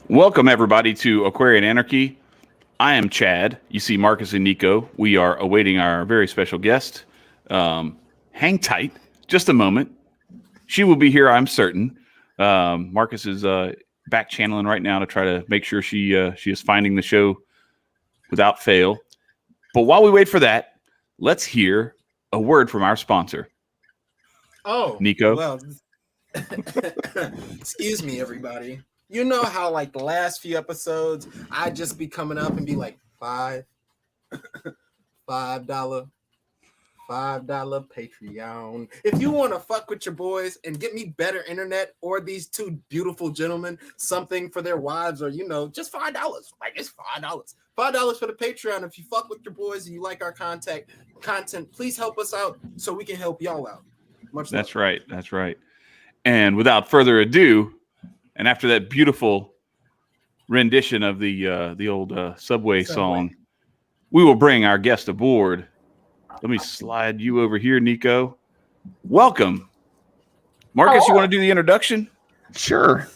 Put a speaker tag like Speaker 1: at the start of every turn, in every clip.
Speaker 1: Welcome, everybody, to Aquarian Anarchy. I am Chad. You see Marcus and Nico. We are awaiting our very special guest. Hang tight just a moment. She will be here, I'm certain. Marcus is back channeling right now to try to make sure she is finding the show without fail. But while we wait for that, let's hear a word from our sponsor.
Speaker 2: Oh,
Speaker 1: Nico.
Speaker 2: Well, excuse me, everybody. You know how like the last few episodes, I'd just be coming up and be like, $5 Patreon. If you want to fuck with your boys and get me better internet or these two beautiful gentlemen something for their wives or, just $5. Like it's $5. $5 for the Patreon. If you fuck with your boys and you like our content, please help us out so we can help y'all out. Much love.
Speaker 1: That's right. That's right. And without further ado, and after that beautiful rendition of the old Subway song, we will bring our guest aboard. Let me slide you over here, Nico. Welcome. Marcus,
Speaker 3: Hello.
Speaker 1: You want to do the introduction?
Speaker 4: Sure.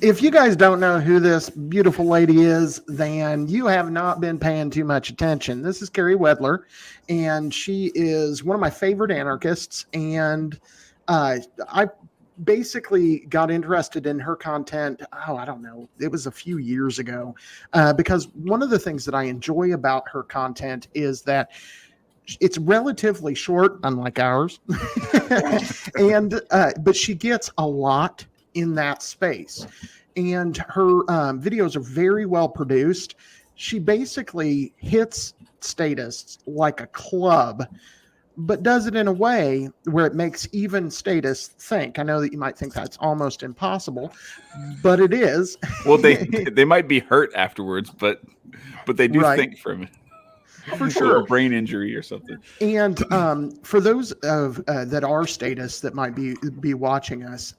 Speaker 4: If you guys don't know who this beautiful lady is, then you have not been paying too much attention. This is Carey Wedler, and she is one of my favorite anarchists, and I basically got interested in her content. I don't know. It was a few years ago because one of the things that I enjoy about her content is that it's relatively short, unlike ours, and but she gets a lot in that space, and her videos are very well produced. She basically hits status like a club, but does it in a way where it makes even status think. I know that you might think that's almost impossible, but it is.
Speaker 1: Well, they might be hurt afterwards, but they do think from it.
Speaker 4: For sure.
Speaker 1: A brain injury or something.
Speaker 4: And for those of that are status that might be watching us,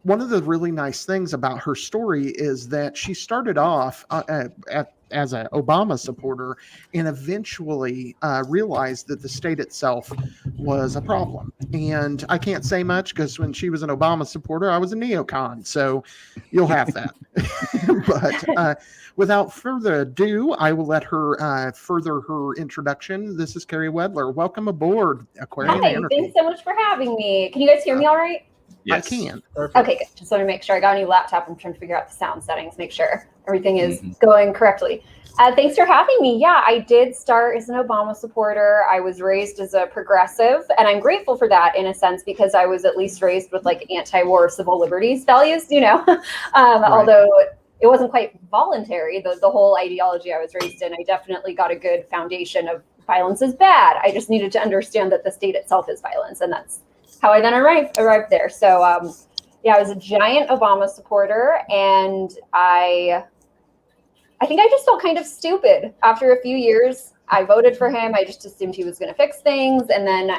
Speaker 4: one of the really nice things about her story is that she started off as an Obama supporter and eventually realized that the state itself was a problem. And I can't say much because when she was an Obama supporter, I was a neocon. So you'll have that. But without further ado, I will let her further her introduction. This is Carey Wedler. Welcome aboard, Aquarian Anarchy.
Speaker 3: Thanks so much for having me. Can you guys hear me all right?
Speaker 1: Yes.
Speaker 4: I can.
Speaker 2: Perfect.
Speaker 3: Okay, good. Just want to make sure. I got a new laptop. I'm trying to figure out the sound settings, make sure everything is going correctly. Thanks for having me. Yeah, I did start as an Obama supporter. I was raised as a progressive, and I'm grateful for that in a sense because I was at least raised with like anti-war civil liberties values, Right. Although it wasn't quite voluntary, the whole ideology I was raised in. I definitely got a good foundation of violence is bad. I just needed to understand that the state itself is violence, and that's how I then arrived there. So I was a giant Obama supporter, and I think I just felt kind of stupid after a few years. I voted for him. I just assumed he was going to fix things. And then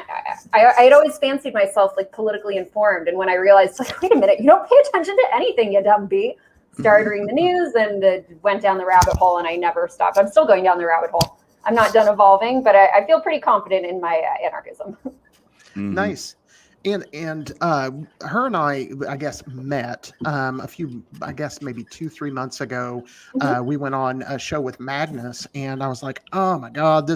Speaker 3: I had always fancied myself like politically informed. And when I realized, like, wait a minute, you don't pay attention to anything, you dumb bee. Started reading the news and went down the rabbit hole, and I never stopped. I'm still going down the rabbit hole. I'm not done evolving, but I feel pretty confident in my anarchism.
Speaker 4: Nice. And her and I guess, met a few, I guess maybe 2-3 months ago. We went on a show with Magnus, and I was like, oh my God,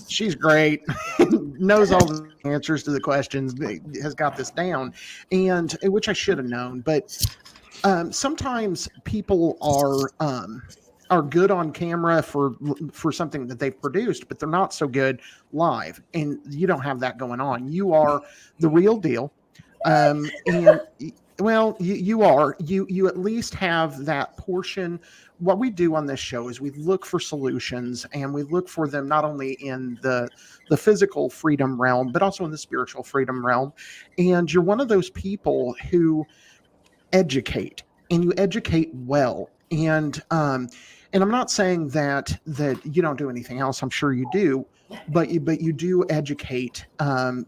Speaker 4: she's great. Knows all the answers to the questions, has got this down, and which I should have known. But sometimes people are good on camera for something that they've produced, but they're not so good live. And you don't have that going on. You are the real deal. And well, you are, you at least have that portion. What we do on this show is we look for solutions, and we look for them not only in the physical freedom realm, but also in the spiritual freedom realm. And you're one of those people who educate, and you educate well. And I'm not saying that you don't do anything else. I'm sure you do, but you do educate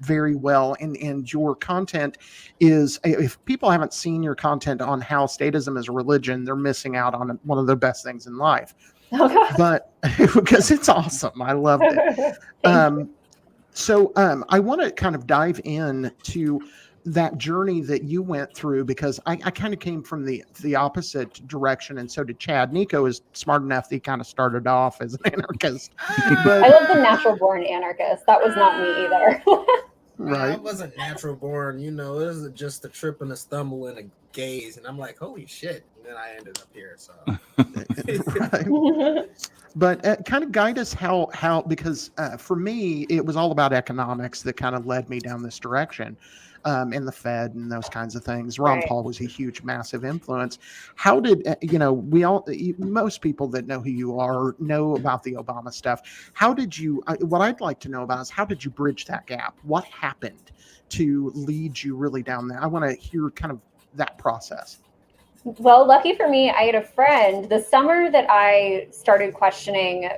Speaker 4: very well. And your content is, if people haven't seen your content on how statism is a religion, they're missing out on one of the best things in life.
Speaker 3: Okay.
Speaker 4: But because it's awesome, I loved it. So I want to kind of dive in to that journey that you went through, because I kind of came from the opposite direction, and so did Chad. Nico is smart enough that he kind of started off as an anarchist.
Speaker 3: I was the natural born anarchist. That was not me either.
Speaker 4: Right.
Speaker 2: I wasn't natural born, it was just a trip and a stumble and a gaze, and I'm like, holy shit, and then I ended up here. So,
Speaker 4: Right. But kind of guide us how because for me it was all about economics that kind of led me down this direction, and the Fed and those kinds of things. Ron
Speaker 3: Right.
Speaker 4: Paul was a huge, massive influence. How did most people that know who you are know about the Obama stuff. How did you? What I'd like to know about is how did you bridge that gap? What happened to lead you really down there? I want to hear kind of that process.
Speaker 3: Well, lucky for me, I had a friend. The summer that I started questioning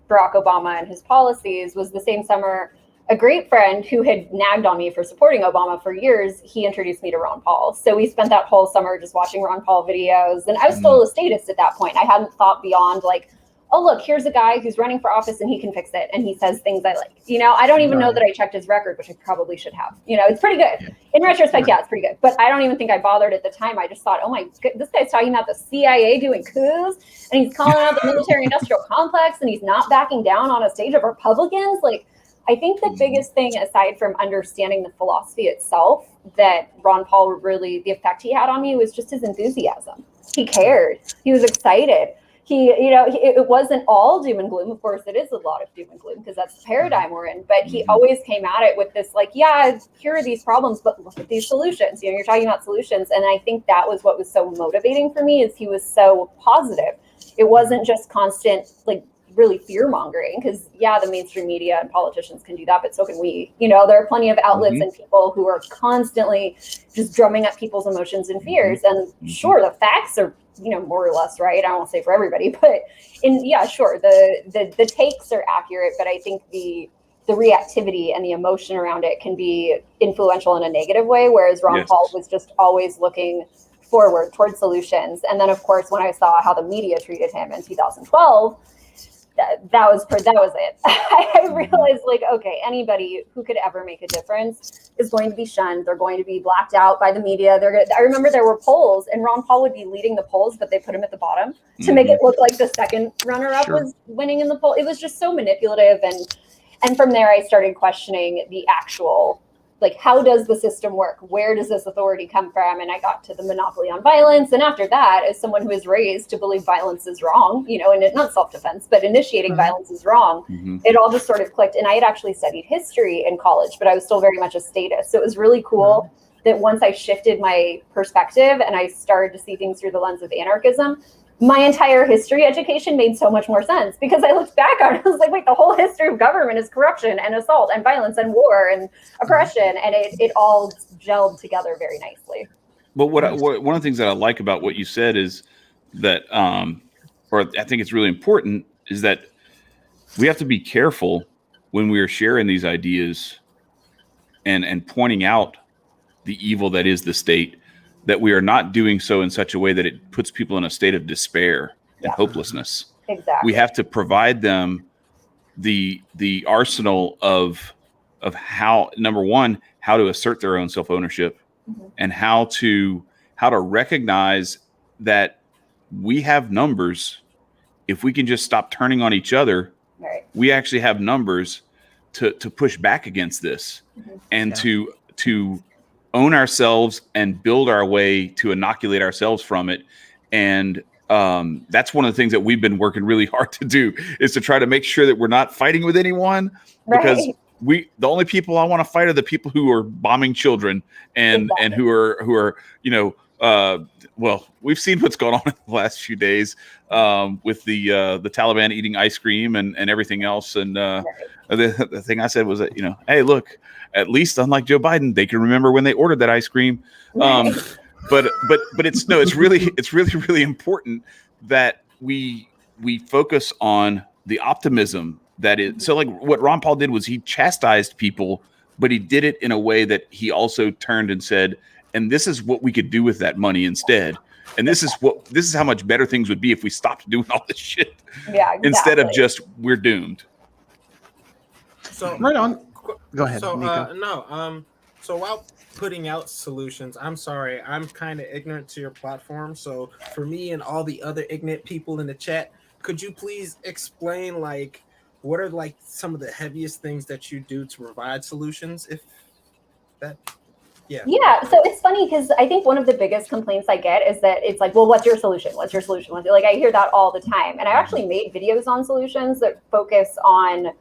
Speaker 3: Barack Obama and his policies was the same summer a great friend who had nagged on me for supporting Obama for years, he introduced me to Ron Paul. So we spent that whole summer just watching Ron Paul videos. And I was still a statist at that point. I hadn't thought beyond like, oh, look, here's a guy who's running for office and he can fix it. And he says things I like. I don't even know that I checked his record, which I probably should have. It's pretty good. In retrospect, yeah, it's pretty good. But I don't even think I bothered at the time. I just thought, oh my God, this guy's talking about the CIA doing coups and he's calling out the military industrial complex and he's not backing down on a stage of Republicans. Like, I think the biggest thing, aside from understanding the philosophy itself, that Ron Paul really, the effect he had on me was just his enthusiasm. He cared. He was excited. It wasn't all doom and gloom. Of course, it is a lot of doom and gloom because that's the paradigm we're in. But he always came at it with this, like, yeah, here are these problems, but look at these solutions. You're talking about solutions. And I think that was what was so motivating for me is he was so positive. It wasn't just constant, like, really fear mongering because the mainstream media and politicians can do that, but so can we. There are plenty of outlets and people who are constantly just drumming up people's emotions and fears. And sure, the facts are more or less right. I won't say for everybody, but sure, the takes are accurate, but I think the reactivity and the emotion around it can be influential in a negative way, whereas Ron Paul was just always looking forward towards solutions. And then of course when I saw how the media treated him in 2012, that was it. I realized, like, okay, anybody who could ever make a difference is going to be shunned. They're going to be blacked out by the media. I remember there were polls, and Ron Paul would be leading the polls, but they put him at the bottom to make it look like the second runner-up was winning in the poll. It was just so manipulative, and from there, I started questioning the actual, like, how does the system work? Where does this authority come from? And I got to the monopoly on violence. And after that, as someone who is raised to believe violence is wrong, and not self-defense, but initiating violence is wrong, it all just sort of clicked. And I had actually studied history in college, but I was still very much a statist. So it was really cool that once I shifted my perspective and I started to see things through the lens of anarchism, my entire history education made so much more sense because I looked back on it. I was like, wait, the whole history of government is corruption and assault and violence and war and oppression. And it all gelled together very nicely.
Speaker 1: But one of the things that I like about what you said is that, or I think it's really important, is that we have to be careful when we are sharing these ideas and pointing out the evil that is the state, that we are not doing so in such a way that it puts people in a state of despair and hopelessness.
Speaker 3: Exactly.
Speaker 1: We have to provide them the arsenal of how, number one, how to assert their own self-ownership and how to recognize that we have numbers. If we can just stop turning on each other, we actually have numbers to push back against this and to own ourselves and build our way to inoculate ourselves from it. And that's one of the things that we've been working really hard to do, is to try to make sure that we're not fighting with anyone, because the only people I want to fight are the people who are bombing children and who are well, we've seen what's going on in the last few days with the Taliban eating ice cream and everything else. And the thing I said was that, hey, look, at least unlike Joe Biden, they can remember when they ordered that ice cream. But it's really important that we focus on the optimism that is. So like what Ron Paul did was he chastised people, but he did it in a way that he also turned and said, and this is what we could do with that money instead. And this is how much better things would be if we stopped doing all this shit.
Speaker 3: Yeah, exactly.
Speaker 1: Instead of just we're doomed.
Speaker 2: So
Speaker 4: right on. Go ahead.
Speaker 2: So
Speaker 4: Nico.
Speaker 2: so putting out solutions. I'm sorry, I'm kind of ignorant to your platform. So for me and all the other ignorant people in the chat, could you please explain like what are like some of the heaviest things that you do to provide solutions? If that, yeah.
Speaker 3: Yeah, so it's funny because I think one of the biggest complaints I get is that it's like, well, what's your solution? What's your solution? Like, I hear that all the time. And I actually made videos on solutions that focus on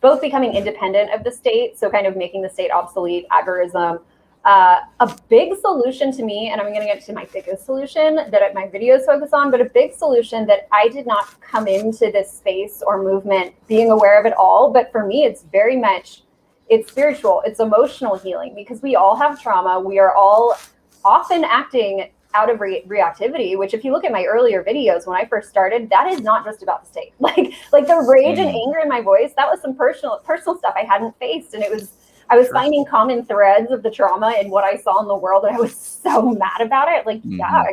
Speaker 3: both becoming independent of the state, so kind of making the state obsolete, agorism. A big solution to me, and I'm going to get to my biggest solution that my videos focus on, but a big solution that I did not come into this space or movement being aware of it all. But for me, it's very much, it's spiritual, it's emotional healing, because we all have trauma. We are all often acting out of reactivity, which if you look at my earlier videos when I first started, that is not just about the state. Like the rage and anger in my voice, that was some personal stuff I hadn't faced. And I was finding common threads of the trauma and what I saw in the world, and I was so mad about it. Like, yeah,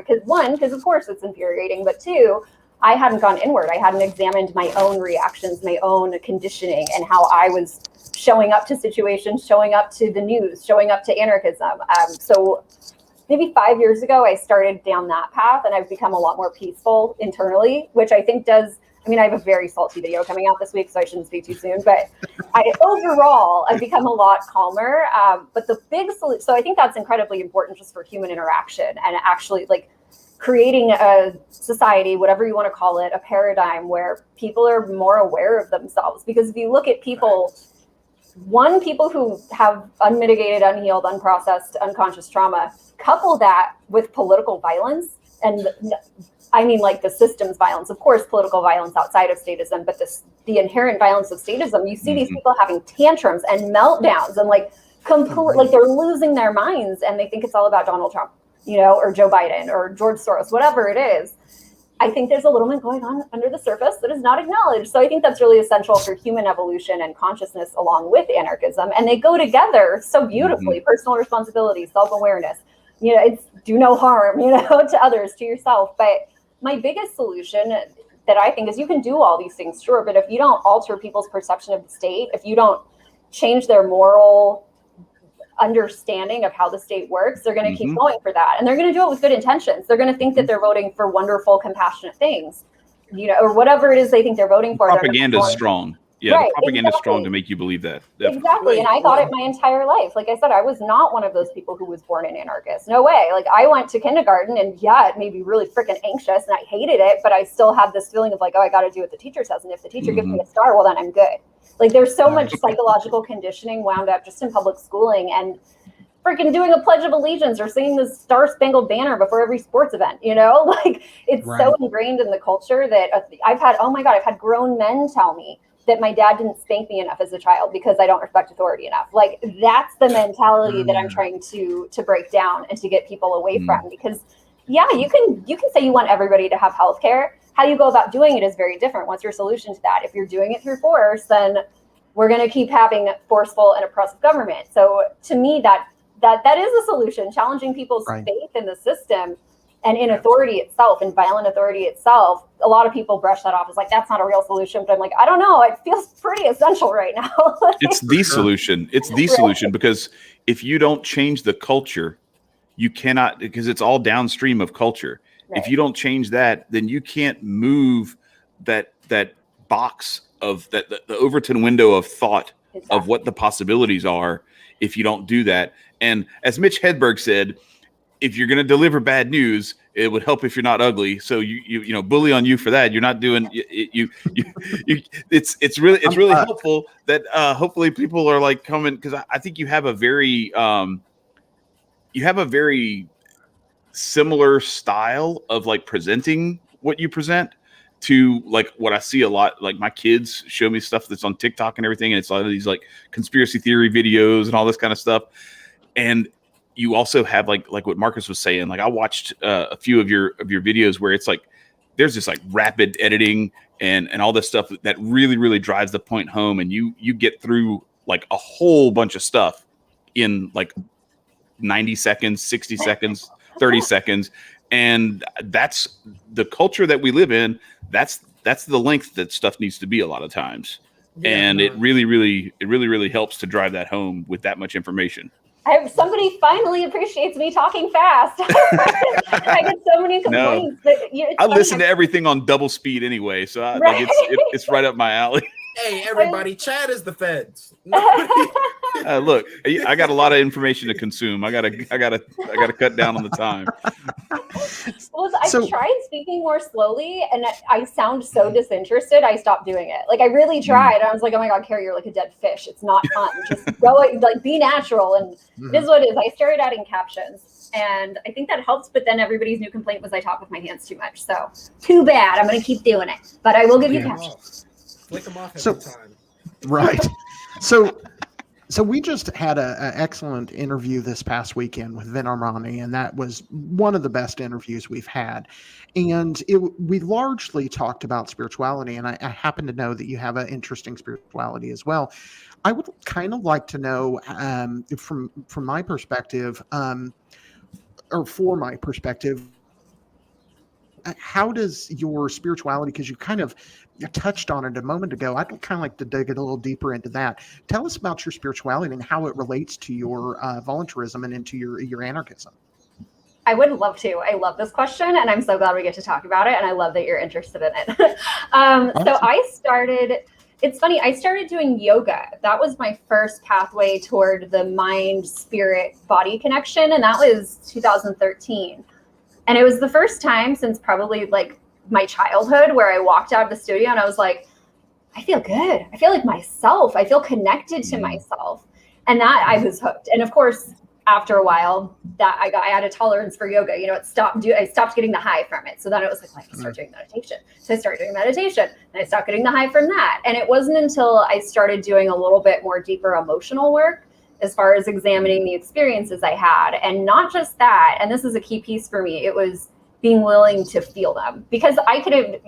Speaker 3: because of course it's infuriating, but two, I hadn't gone inward. I hadn't examined my own reactions, my own conditioning, and how I was showing up to situations, showing up to the news, showing up to anarchism. So maybe 5 years ago, I started down that path, and I've become a lot more peaceful internally, which I think does, I mean, I have a very salty video coming out this week, so I shouldn't speak too soon, but overall, I've become a lot calmer. But the big solution, so I think that's incredibly important just for human interaction and actually like creating a society, whatever you want to call it, a paradigm where people are more aware of themselves. Because if you look at people, people who have unmitigated, unhealed, unprocessed, unconscious trauma, couple that with political violence, and I mean like the system's violence, of course, political violence outside of statism, but the inherent violence of statism, you see these people having tantrums and meltdowns and like like they're losing their minds, and they think it's all about Donald Trump, or Joe Biden or George Soros, whatever it is. I think there's a little bit going on under the surface that is not acknowledged. So I think that's really essential for human evolution and consciousness along with anarchism. And they go together so beautifully, personal responsibility, self-awareness, it's do no harm, to others, to yourself. But my biggest solution that I think is you can do all these things, sure, but if you don't alter people's perception of the state, if you don't change their moral understanding of how the state works, they're going to keep going for that. And they're going to do it with good intentions. They're going to think that they're voting for wonderful, compassionate things, or whatever it is they think they're voting for.
Speaker 1: Propaganda is strong. Yeah, right, the propaganda is strong to make you believe that. Definitely.
Speaker 3: Exactly. And I thought it my entire life. Like I said, I was not one of those people who was born an anarchist. No way. Like I went to kindergarten, and yeah, it made me really freaking anxious and I hated it, but I still had this feeling of like, oh, I got to do what the teacher says. And if the teacher gives me a star, well, then I'm good. Like there's so much psychological conditioning wound up just in public schooling, and freaking doing a Pledge of Allegiance or singing the Star Spangled Banner before every sports event, like it's so ingrained in the culture that I've had grown men tell me that my dad didn't spank me enough as a child because I don't respect authority enough. Like that's the mentality that I'm trying to break down and to get people away from. Because yeah, you can say you want everybody to have healthcare. How you go about doing it is very different. What's your solution to that? If you're doing it through force, then we're going to keep having forceful and oppressive government. So to me, that is a solution, challenging people's faith in the system and in authority itself, and violent authority itself. A lot of people brush that off as like, that's not a real solution. But I'm like, I don't know. It feels pretty essential right now.
Speaker 1: It's the solution. It's the solution, because if you don't change the culture, you cannot, because it's all downstream of culture. Right. If you don't change that, then you can't move that box of the Overton window of thought of what the possibilities are if you don't do that. And as Mitch Hedberg said, if you're going to deliver bad news, it would help if you're not ugly. So you bully on you for that. You're not doing it's really helpful that hopefully people are like coming, because I think you have a very similar style of like presenting what you present to like what I see a lot. Like my kids show me stuff that's on TikTok and everything, and it's a lot of these like conspiracy theory videos and all this kind of stuff. And you also have like what Marcus was saying. Like I watched a few of your videos where it's like there's this like rapid editing and all this stuff that really, really drives the point home, and you get through like a whole bunch of stuff in like 90 seconds, 60 seconds, 30 seconds. And that's the culture that we live in. That's the length that stuff needs to be a lot of times. Yeah, and it really helps to drive that home with that much information.
Speaker 3: Somebody finally appreciates me talking fast. I get so many complaints.
Speaker 1: No.
Speaker 3: But
Speaker 1: I listen to everything on double speed anyway, so
Speaker 3: Right.
Speaker 1: like it's right up my alley.
Speaker 2: Hey, everybody, Chad is the feds.
Speaker 1: Look, I got a lot of information to consume. I gotta cut down on the time.
Speaker 3: Well, I've tried speaking more slowly, and I sound so disinterested. I stopped doing it. Like I really tried. And I was like, "Oh my God, Carey, you're like a dead fish. It's not fun. Just go, like, be natural." And it is what it is. I started adding captions, and I think that helps. But then everybody's new complaint was I talk with my hands too much. So too bad. I'm going to keep doing it, but I will give you captions.
Speaker 2: Flick them off every time.
Speaker 4: Right. So we just had an excellent interview this past weekend with Vin Armani, and that was one of the best interviews we've had. And we largely talked about spirituality, and I happen to know that you have an interesting spirituality as well. I would kind of like to know from my perspective, or for my perspective, how does your spirituality, because you kind of touched on it a moment ago, I'd kind of like to dig a little deeper into that. Tell us about your spirituality and how it relates to your voluntarism and into your anarchism.
Speaker 3: I would love to. I love this question, and I'm so glad we get to talk about it, and I love that you're interested in it. So it's funny, I started doing yoga. That was my first pathway toward the mind, spirit, body connection, and that was 2013. And it was the first time since probably like my childhood where I walked out of the studio and I was like, I feel good. I feel like myself. I feel connected to myself. And that I was hooked. And of course, after a while that I had a tolerance for yoga, I stopped getting the high from it. So then it was like, I start doing meditation. So I started doing meditation and I stopped getting the high from that. And it wasn't until I started doing a little bit more deeper emotional work as far as examining the experiences I had. And not just that, and this is a key piece for me, it was being willing to feel them. Because I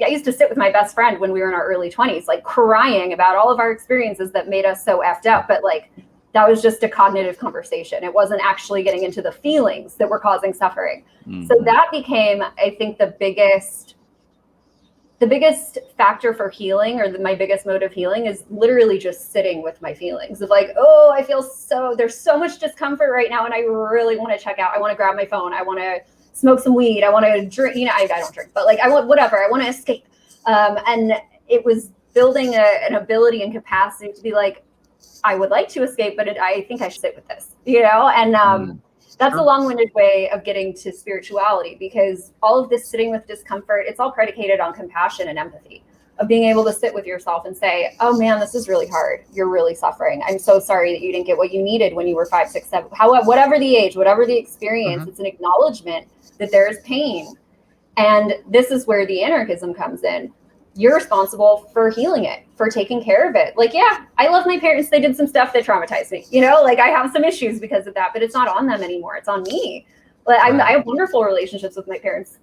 Speaker 3: used to sit with my best friend when we were in our early 20s, like crying about all of our experiences that made us so effed up. But like, that was just a cognitive conversation. It wasn't actually getting into the feelings that were causing suffering. So that became, I think, the biggest factor for healing, or my biggest mode of healing, is literally just sitting with my feelings of like, oh, I feel there's so much discomfort right now and I really want to check out. I want to grab my phone. I want to smoke some weed. I want to drink, I don't drink, but like I want whatever. I want to escape. And it was building an ability and capacity to be like, I would like to escape, but I think I should sit with this, and that's a long-winded way of getting to spirituality, because all of this sitting with discomfort, it's all predicated on compassion and empathy, of being able to sit with yourself and say, oh man, this is really hard. You're really suffering. I'm so sorry that you didn't get what you needed when you were 5, 6, 7, whatever the age, whatever the experience, it's an acknowledgement that there is pain. And this is where the anarchism comes in. You're responsible for healing it, for taking care of it. Like, yeah, I love my parents. They did some stuff that traumatized me, like I have some issues because of that, but it's not on them anymore. It's on me. But I have wonderful relationships with my parents,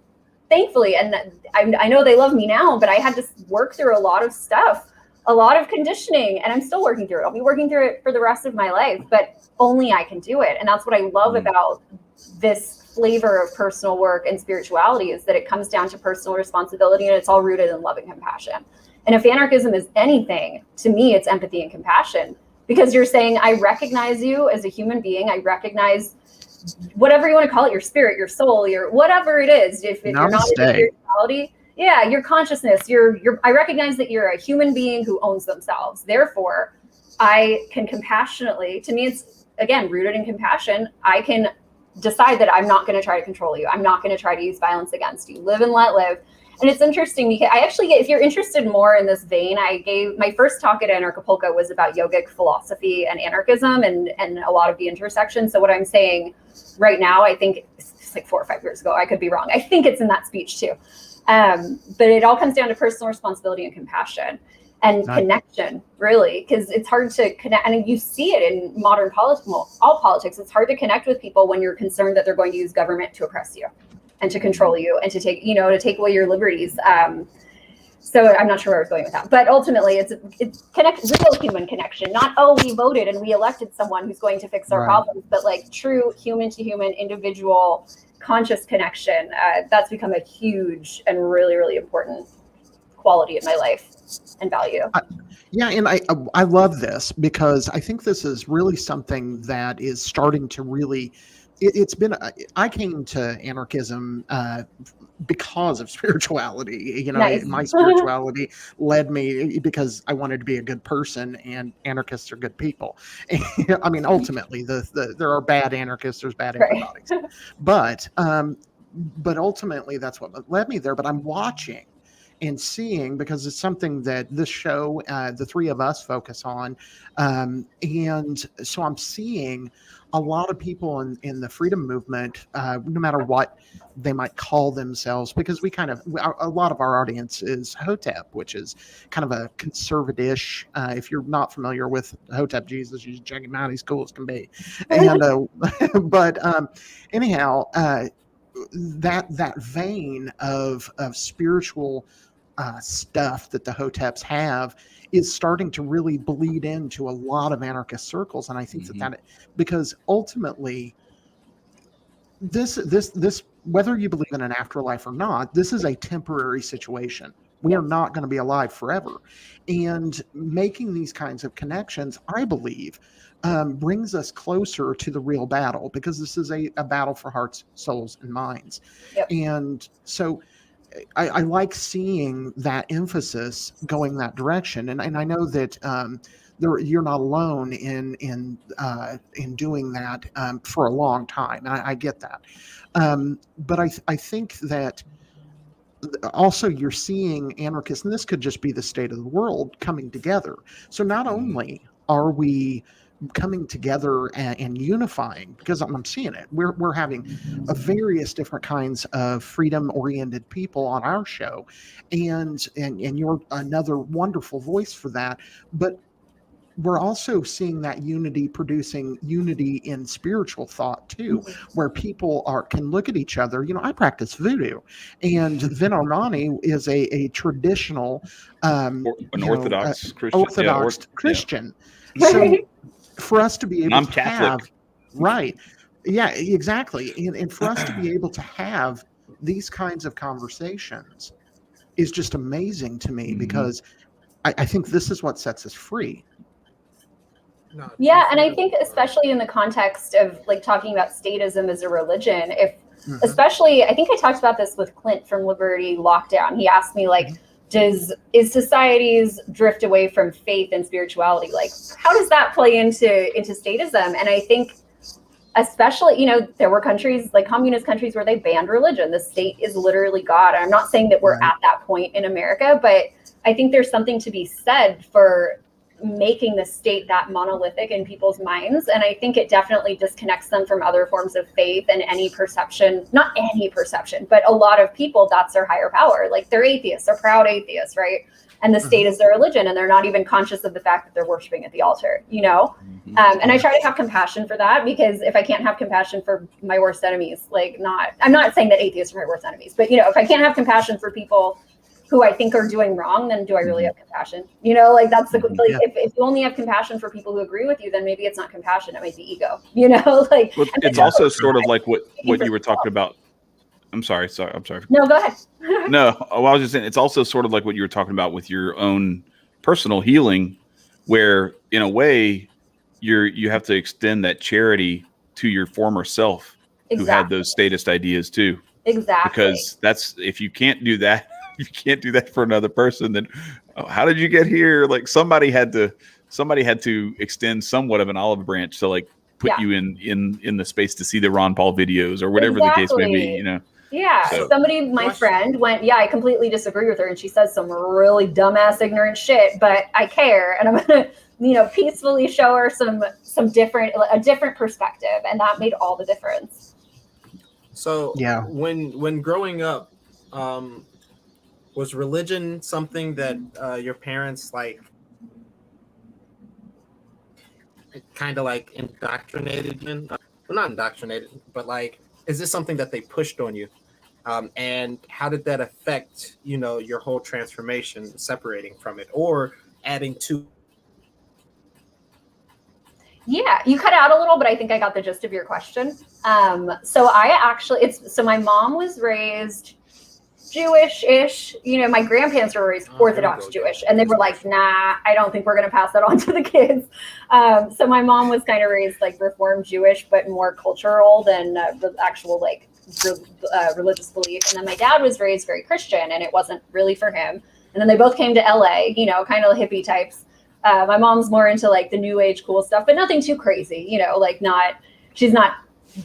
Speaker 3: thankfully. And I know they love me now, but I had to work through a lot of stuff, a lot of conditioning, and I'm still working through it. I'll be working through it for the rest of my life, but only I can do it. And that's what I love about this flavor of personal work and spirituality, is that it comes down to personal responsibility, and it's all rooted in love and compassion. And if anarchism is anything, to me, it's empathy and compassion, because you're saying, I recognize you as a human being. I recognize whatever you want to call it, your spirit, your soul, your whatever it is. If you're not in spirituality, your consciousness, I recognize that you're a human being who owns themselves. Therefore, I can compassionately, to me, it's again rooted in compassion. I can decide that I'm not going to try to control you. I'm not going to try to use violence against you. Live and let live. And it's interesting because I actually if you're interested more in this vein, I gave my first talk at Anarchapulco was about yogic philosophy and anarchism and a lot of the intersections. So what I'm saying right now, I think it's like 4 or 5 years ago. I could be wrong. I think it's in that speech too. But it all comes down to personal responsibility and compassion and connection, really, because it's hard to connect. And you see it in modern politics, all politics. It's hard to connect with people when you're concerned that they're going to use government to oppress you and to control you and to take, to take away your liberties. So I'm not sure where I was going with that, but ultimately it's real human connection, not, we voted and we elected someone who's going to fix our problems, but like true human to human, individual, conscious connection. That's become a huge and really, really important quality in my life and value.
Speaker 4: Yeah, and I love this because I think this is really something that is starting to really. It's been. I came to anarchism because of spirituality. You know,
Speaker 3: Nice.
Speaker 4: my spirituality led me because I wanted to be a good person, and anarchists are good people. I mean, ultimately, there are bad anarchists, there's bad
Speaker 3: Right.
Speaker 4: everybody's, but ultimately that's what led me there. But I'm watching and seeing, because it's something that this show, the three of us focus on, and so I'm seeing a lot of people in the freedom movement, no matter what they might call themselves, because a lot of our audience is Hotep, which is kind of a conservative-ish. If you're not familiar with Hotep Jesus, you should check him out. He's cool as can be. And but anyhow, that vein of spiritual stuff that the Hoteps have is starting to really bleed into a lot of anarchist circles, and I think that because ultimately this whether you believe in an afterlife or not, this is a temporary situation. We are not going to be alive forever, and making these kinds of connections, I believe, brings us closer to the real battle, because this is a battle for hearts, souls, and minds.
Speaker 3: Yep.
Speaker 4: And so I like seeing that emphasis going that direction, and I know that you're not alone in doing that for a long time, and I get that. But I think that also you're seeing anarchists, and this could just be the state of the world, coming together. So not only are we coming together and unifying, because I'm seeing it, we're having various different kinds of freedom oriented people on our show, and you're another wonderful voice for that. But we're also seeing that unity producing unity in spiritual thought too, where people can look at each other. You know, I practice voodoo, and Vinarmani is a traditional
Speaker 1: An Orthodox Christian.
Speaker 4: Orthodox Christian. So for us to be able
Speaker 1: I'm
Speaker 4: to
Speaker 1: Catholic.
Speaker 4: have, right, yeah, exactly, and for us to be able to have these kinds of conversations is just amazing to me, because I think this is what sets us free.
Speaker 2: No,
Speaker 3: Yeah, and I think especially in the context of like talking about statism as a religion, especially, I think I talked about this with Clint from Liberty Lockdown. He asked me like, is societies drift away from faith and spirituality? Like, how does that play into statism? And I think especially, there were countries like communist countries where they banned religion. The state is literally God. And I'm not saying that we're at that point in America, but I think there's something to be said for making the state that monolithic in people's minds. And I think it definitely disconnects them from other forms of faith and any perception, not any perception, but a lot of people, that's their higher power. Like they're atheists, they're proud atheists, right? And the state is their religion, and they're not even conscious of the fact that they're worshiping at the altar, And I try to have compassion for that, because if I can't have compassion for my worst enemies, I'm not saying that atheists are my worst enemies, but if I can't have compassion for people who I think are doing wrong, then do I really have compassion? That's if you only have compassion for people who agree with you, then maybe it's not compassion, it might be ego,
Speaker 1: Well, it's also sort of like what you were talking about. I'm sorry.
Speaker 3: No, go ahead.
Speaker 1: No, I was just saying, it's also sort of like what you were talking about with your own personal healing, where in a way you have to extend that charity to your former self who had those statist ideas too.
Speaker 3: Exactly.
Speaker 1: Because if you can't do that, you can't do that for another person, then how did you get here? Like somebody had to extend somewhat of an olive branch to put you in the space to see the Ron Paul videos or whatever the case may be,
Speaker 3: Yeah.
Speaker 1: So.
Speaker 3: My friend went, I completely disagree with her, and she says some really dumbass ignorant shit, but I care, and I'm gonna, peacefully show her a different perspective, and that made all the difference.
Speaker 2: So when growing up, was religion something that your parents kind of indoctrinated in? Well, not indoctrinated, but is this something that they pushed on you? And how did that affect, your whole transformation, separating from it or adding to?
Speaker 3: Yeah, you cut out a little, but I think I got the gist of your question. So my mom was raised Jewish-ish. You know, my grandparents were raised Orthodox Jewish, and they were like, nah, I don't think we're going to pass that on to the kids. So my mom was kind of raised like Reformed Jewish, but more cultural than actual like religious belief. And then my dad was raised very Christian, and it wasn't really for him. And then they both came to LA, you know, kind of hippie types. My mom's more into like the new age cool stuff, but nothing too crazy, you know, like she's not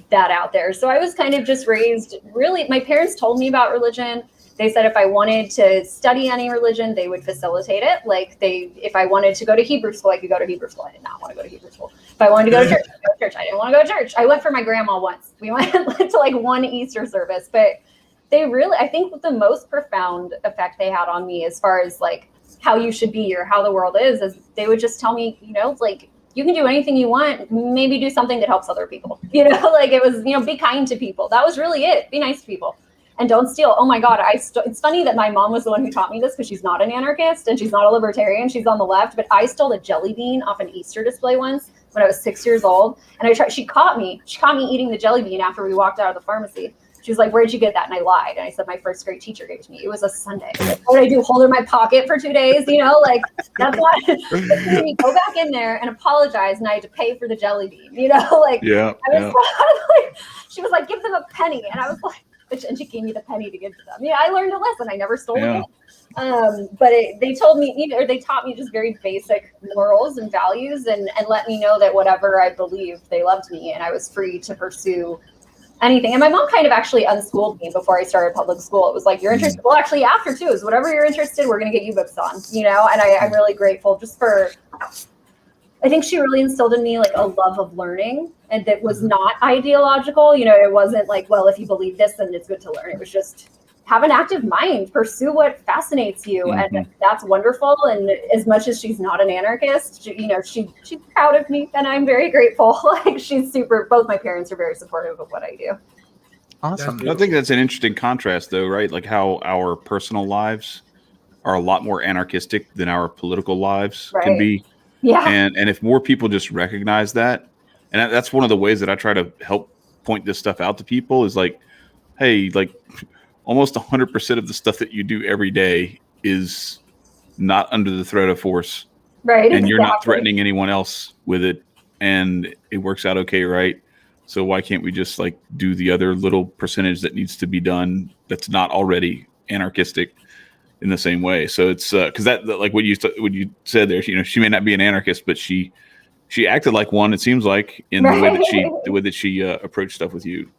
Speaker 3: that out there. So I was kind of just raised really, my parents told me about religion. They said if I wanted to study any religion, they would facilitate it. Like if I wanted to go to Hebrew school, I could go to Hebrew school. I did not want to go to Hebrew school. If I wanted to go to church, I could go to church. I didn't want to go to church. I went for my grandma once. We went to like one Easter service, but they really, I think the most profound effect they had on me as far as like how you should be or how the world is they would just tell me, you know, like you can do anything you want, maybe do something that helps other people. You know, like it was, you know, be kind to people. That was really it. Be nice to people. And don't steal. Oh my God, it's funny that my mom was the one who taught me this because she's not an anarchist and she's not a libertarian. She's on the left, but I stole a jelly bean off an Easter display once when I was 6 years old. And she caught me eating the jelly bean after we walked out of the pharmacy. She was like, where'd you get that? And I lied. And I said, my first grade teacher gave it to me. It was a Sunday. What did I do? Hold it in my pocket for 2 days? You know, like that's why you go back in there and apologize. And I had to pay for the jelly bean, you know, like,
Speaker 1: yeah,
Speaker 3: I was like, she was like, give them a penny. And I was like, and she gave me the penny to give to them. Yeah, I learned a lesson. I never stole it. But they told me, you know, they taught me just very basic morals and values and let me know that whatever I believed, they loved me and I was free to pursue anything. And my mom kind of actually unschooled me before I started public school. It was like, you're interested. Well, actually after too, is whatever you're interested, we're going to get you books on, you know? And I'm really grateful just for, I think she really instilled in me like a love of learning and that was not ideological. You know, it wasn't like, well, if you believe this, then it's good to learn. It was just have an active mind, pursue what fascinates you. And that's wonderful. And as much as she's not an anarchist, you know, she's proud of me and I'm very grateful. Like she's both my parents are very supportive of what I do.
Speaker 4: Awesome.
Speaker 1: I think that's an interesting contrast though, right? Like how our personal lives are a lot more anarchistic than our political lives can be.
Speaker 3: Yeah.
Speaker 1: And if more people just recognize that, and that's one of the ways that I try to help point this stuff out to people is like, hey, like almost 100% of the stuff that you do every day is not under the threat of force.
Speaker 3: Right.
Speaker 1: And you're not threatening anyone else with it. And it works out okay, right? So why can't we just like do the other little percentage that needs to be done that's not already anarchistic in the same way? So it's because that like what you said there, you know, she may not be an anarchist, but she acted like one. It seems like in the way that she approached stuff with you.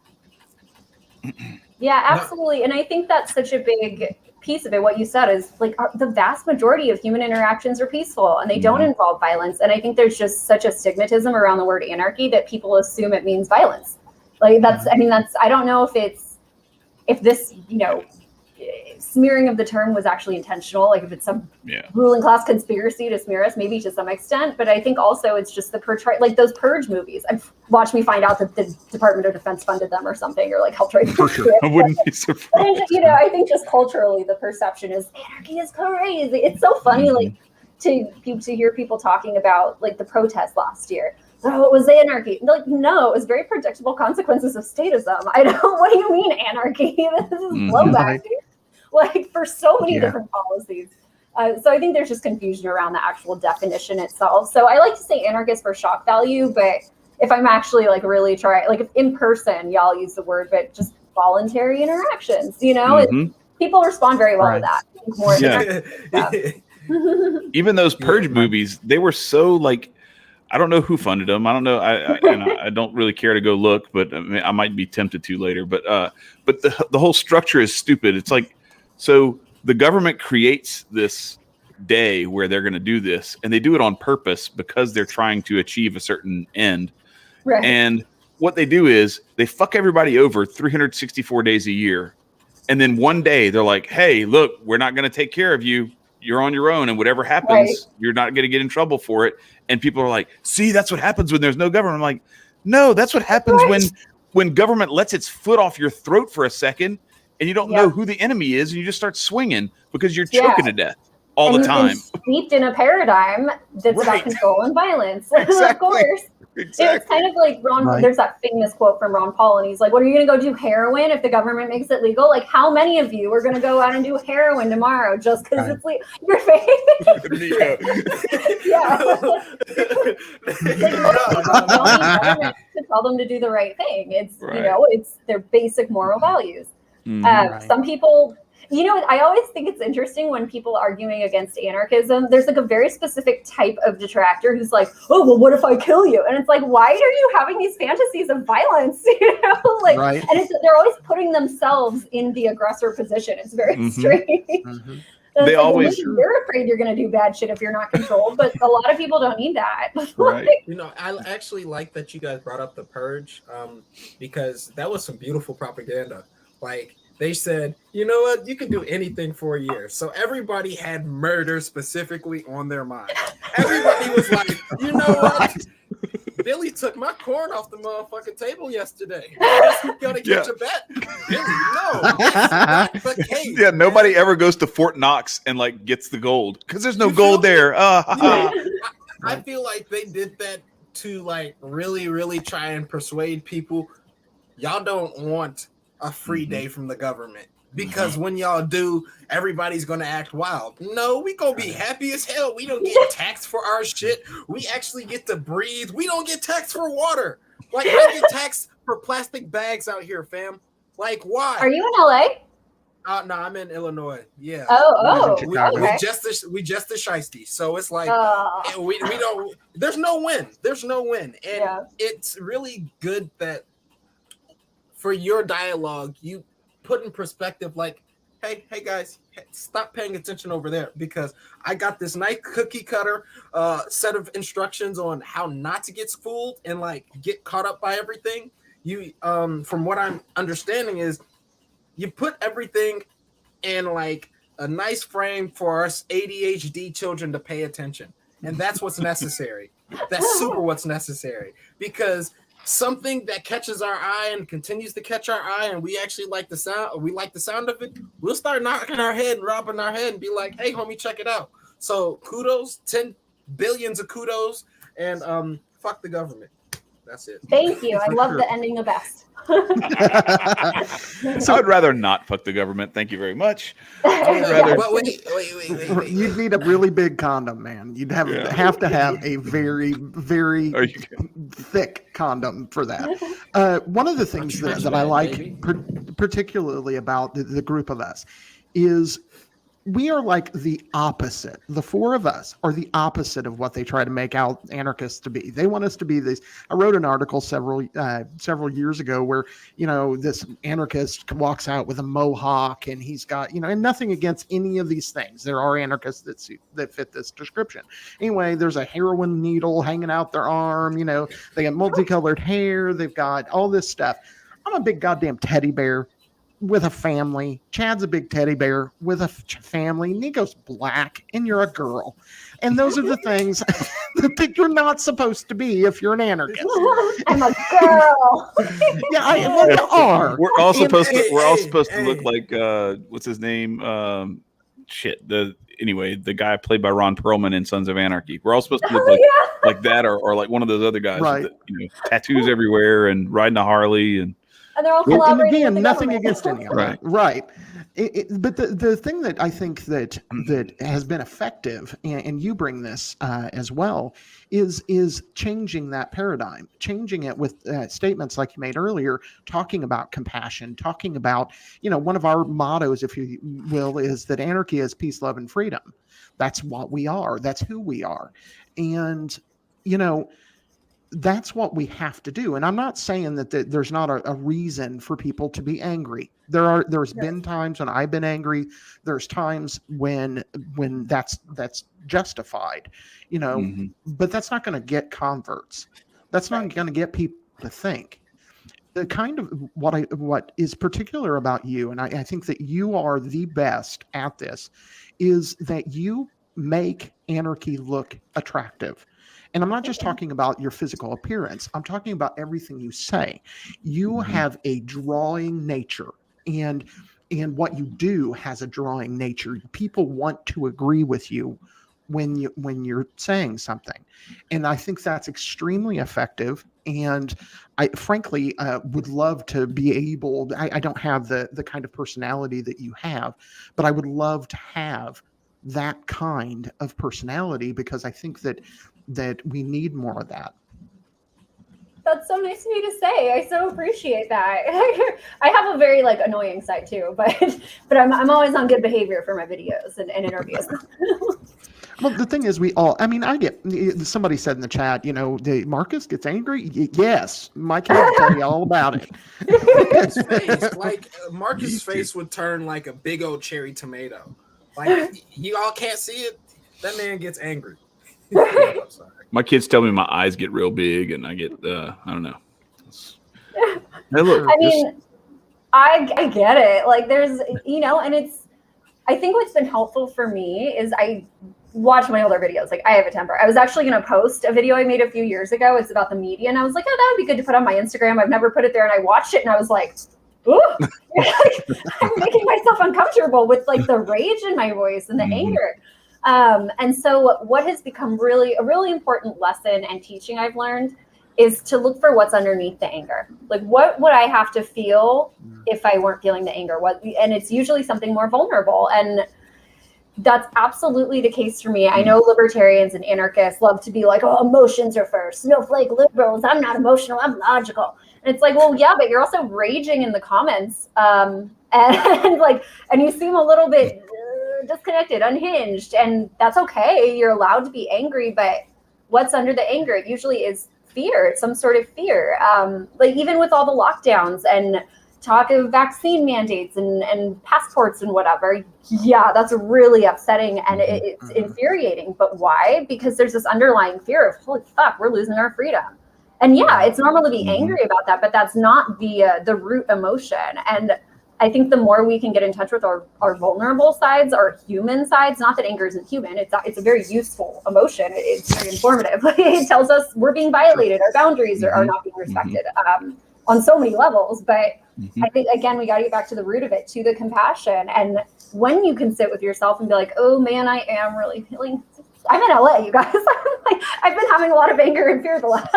Speaker 3: Yeah, absolutely. And I think that's such a big piece of it. What you said is like the vast majority of human interactions are peaceful and they don't involve violence. And I think there's just such a stigmatism around the word anarchy that people assume it means violence. Like I don't know if this, you know, smearing of the term was actually intentional, like if it's some ruling class conspiracy to smear us, maybe to some extent, but I think also it's just the portray, like those Purge movies. Watch me find out that the Department of Defense funded them or something, or like helped write them.
Speaker 1: I wouldn't be surprised.
Speaker 3: You know, I think just culturally the perception is anarchy is crazy. It's so funny, like to hear people talking about like the protests last year. Oh, it was anarchy. Like, no, it was very predictable consequences of statism. What do you mean anarchy? This is blowback, dude. Like for so many different policies. So I think there's just confusion around the actual definition itself. So I like to say anarchist for shock value, but if I'm actually like really trying, like if in person, y'all use the word, but just voluntary interactions, you know, people respond very well to that.
Speaker 1: Even those Purge movies, they were so like, I don't know who funded them. I don't know. I don't really care to go look, but I might be tempted to later. But the whole structure is stupid. It's like, so the government creates this day where they're going to do this, and they do it on purpose because they're trying to achieve a certain end.
Speaker 3: Right.
Speaker 1: And what they do is they fuck everybody over 364 days a year. And then one day they're like, hey, look, we're not going to take care of you. You're on your own. And whatever happens, you're not going to get in trouble for it. And people are like, see, that's what happens when there's no government. I'm like, no, that's what happens when government lets its foot off your throat for a second and you don't know who the enemy is. And you just start swinging because you're choking to death all the time.
Speaker 3: Steeped in a paradigm that's about control and violence.
Speaker 1: Exactly.
Speaker 3: Of course.
Speaker 1: Exactly.
Speaker 3: It's kind of like Ron.
Speaker 4: Right.
Speaker 3: There's that famous quote from Ron Paul, and he's like, "What are you going to go do heroin if the government makes it legal? Like, how many of you are going to go out and do heroin tomorrow just because
Speaker 4: Right.
Speaker 3: it's legal?" Your face.
Speaker 1: Nico.
Speaker 3: Yeah. Like, most people don't need government to tell them to do the right thing. It's
Speaker 1: Right.
Speaker 3: you know, it's their basic moral values.
Speaker 1: Mhm.
Speaker 4: Right.
Speaker 3: Some people, you know, I always think it's interesting when people arguing against anarchism, there's like a very specific type of detractor who's like, oh, well, what if I kill you? And it's like, why are you having these fantasies of violence? You know, like,
Speaker 4: Right.
Speaker 3: and they're always putting themselves in the aggressor position. It's very
Speaker 1: Mhm.
Speaker 3: strange.
Speaker 4: Mhm.
Speaker 3: It's
Speaker 1: They
Speaker 3: like,
Speaker 1: always-
Speaker 3: maybe you're afraid you're going to do bad shit if you're not controlled, but a lot of people don't need that.
Speaker 1: Right.
Speaker 2: You know, I actually like that you guys brought up the purge, because that was some beautiful propaganda. Like, they said, you know what, you can do anything for a year. So everybody had murder specifically on their mind. Everybody was like, you know what? Billy took my corn off the motherfucking table yesterday. Guess who's gonna catch a bet? Billy, no, that's not the case.
Speaker 1: Yeah, nobody
Speaker 2: man.
Speaker 1: ever goes to Fort Knox and like gets the gold because there's no
Speaker 2: You
Speaker 1: gold
Speaker 2: feel me?
Speaker 1: there.
Speaker 2: I feel like they did that to like really, really try and persuade people. Y'all don't want a free day from the government, because when y'all do, everybody's gonna act wild. No, we gonna be happy as hell. We don't get taxed for our shit. We actually get to breathe. We don't get taxed for water. Like, I get taxed for plastic bags out here, fam. Like, why?
Speaker 3: Are you in LA?
Speaker 2: No, I'm in Illinois. Yeah.
Speaker 3: Oh,
Speaker 4: in
Speaker 2: we,
Speaker 4: Chicago.
Speaker 2: we
Speaker 3: okay.
Speaker 2: just the shiesty. So it's like,
Speaker 3: Oh,
Speaker 2: we don't. There's no win. There's no win, and
Speaker 3: Yeah.
Speaker 2: it's really good that for your dialogue you put in perspective, like, hey guys, stop paying attention over there, because I got this nice cookie cutter set of instructions on how not to get fooled and like get caught up by everything. You from what I'm understanding is you put everything in like a nice frame for us ADHD children to pay attention. And that's what's necessary. That's super what's necessary. Because something that catches our eye and continues to catch our eye, and we actually like the sound of it, we'll start knocking our head and robbing our head and be like, hey homie, check it out. So kudos, 10 billions of kudos, and fuck the government. That's it.
Speaker 3: thank you. I
Speaker 4: For
Speaker 3: love
Speaker 4: sure.
Speaker 3: the ending the best.
Speaker 1: So I'd rather not fuck the government. Thank you very much. I would rather.
Speaker 2: But wait.
Speaker 4: You'd need a really big condom, man. You'd have
Speaker 1: Yeah.
Speaker 4: have to have a very, very
Speaker 1: Are you-
Speaker 4: thick condom for that. One of the things
Speaker 2: Stretch
Speaker 4: that I
Speaker 2: band,
Speaker 4: like
Speaker 2: baby.
Speaker 4: particularly about the group of us is we are like the opposite. The four of us are the opposite of what they try to make out anarchists to be. They want us to be these. I wrote an article several years ago where, you know, this anarchist walks out with a mohawk and he's got, you know, and nothing against any of these things. There are anarchists that fit this description. Anyway, there's a heroin needle hanging out their arm. You know, they got multicolored hair. They've got all this stuff. I'm a big goddamn teddy bear with a family. Chad's a big teddy bear with a family. Nico's black and you're a girl. And those are the things that you're not supposed to be if you're an anarchist.
Speaker 3: I'm a girl.
Speaker 4: Yeah, well, you are.
Speaker 1: We're all supposed to.
Speaker 2: Hey,
Speaker 1: We're all
Speaker 2: hey,
Speaker 1: supposed to look
Speaker 2: hey.
Speaker 1: like what's his name? The guy played by Ron Perlman in Sons of Anarchy. We're all supposed to look like
Speaker 3: Yeah.
Speaker 1: like that, or like one of those other guys,
Speaker 4: Right.
Speaker 1: with the, you know, tattoos everywhere and riding a Harley and.
Speaker 3: And they're all
Speaker 4: And
Speaker 3: collaborating
Speaker 4: again,
Speaker 3: with the
Speaker 4: nothing
Speaker 3: government.
Speaker 4: against any of that. Right. But the thing that I think that has been effective, and you bring this as well, is changing that paradigm, changing it with statements like you made earlier, talking about compassion, talking about, you know, one of our mottos, if you will, is that anarchy is peace, love, and freedom. That's what we are. That's who we are. And, you know, that's what we have to do. And I'm not saying that there's not a reason for people to be angry. There's been times when I've been angry. There's times when that's justified, you know,
Speaker 1: Mhm.
Speaker 4: but that's not going to get converts. That's not going to get people to think. The kind of what is particular about you, and I think that you are the best at this, is that you make anarchy look attractive. And I'm not just talking about your physical appearance. I'm talking about everything you say. You have a drawing nature, and what you do has a drawing nature. People want to agree with you when you're saying something. And I think that's extremely effective. And I frankly would love to be able, I don't have the kind of personality that you have, but I would love to have that kind of personality, because I think that we need more of that.
Speaker 3: That's so nice of you to say. I so appreciate that. I have a very like annoying side too, but I'm always on good behavior for my videos and interviews.
Speaker 4: Well, the thing is, I get, somebody said in the chat, Marcus gets angry. Yes, my kid will tell you all about it.
Speaker 2: His face, like Marcus' face would turn like a big old cherry tomato. Like you all can't see it. That man gets angry. I'm sorry.
Speaker 1: My kids tell me my eyes get real big, and I get I don't know. Hey, look,
Speaker 3: I mean, I get it. Like there's, and it's, I think what's been helpful for me is I watch my older videos. Like I have a temper. I was actually going to post a video I made a few years ago. It's about the media. And I was like, oh, that would be good to put on my Instagram. I've never put it there. And I watched it and I was like, ooh, I'm making myself uncomfortable with like the rage in my voice and the anger. And so what has become a really important lesson and teaching I've learned is to look for what's underneath the anger. Like what would I have to feel if I weren't feeling the anger? And it's usually something more vulnerable. And that's absolutely the case for me. I know libertarians and anarchists love to be like, oh, emotions are first. Snowflake liberals. I'm not emotional. I'm logical. And it's like, well, yeah, but you're also raging in the comments. And you seem a little bit disconnected, unhinged. And that's okay. You're allowed to be angry. But what's under the anger? It usually is fear. It's some sort of fear. Like even with all the lockdowns and talk of vaccine mandates and passports and whatever. Yeah, that's really upsetting and it's infuriating. But why? Because there's this underlying fear of, holy fuck, we're losing our freedom. And yeah, it's normal to be angry about that, but that's not the root emotion. And I think the more we can get in touch with our vulnerable sides, our human sides, not that anger isn't human, it's a very useful emotion. It's very informative. It tells us we're being violated, our boundaries are not being respected on so many levels. But I think, again, we got to get back to the root of it, to the compassion. And when you can sit with yourself and be like, oh man, I am really feeling, I'm in LA, you guys. I've been having a lot of anger and fear the last,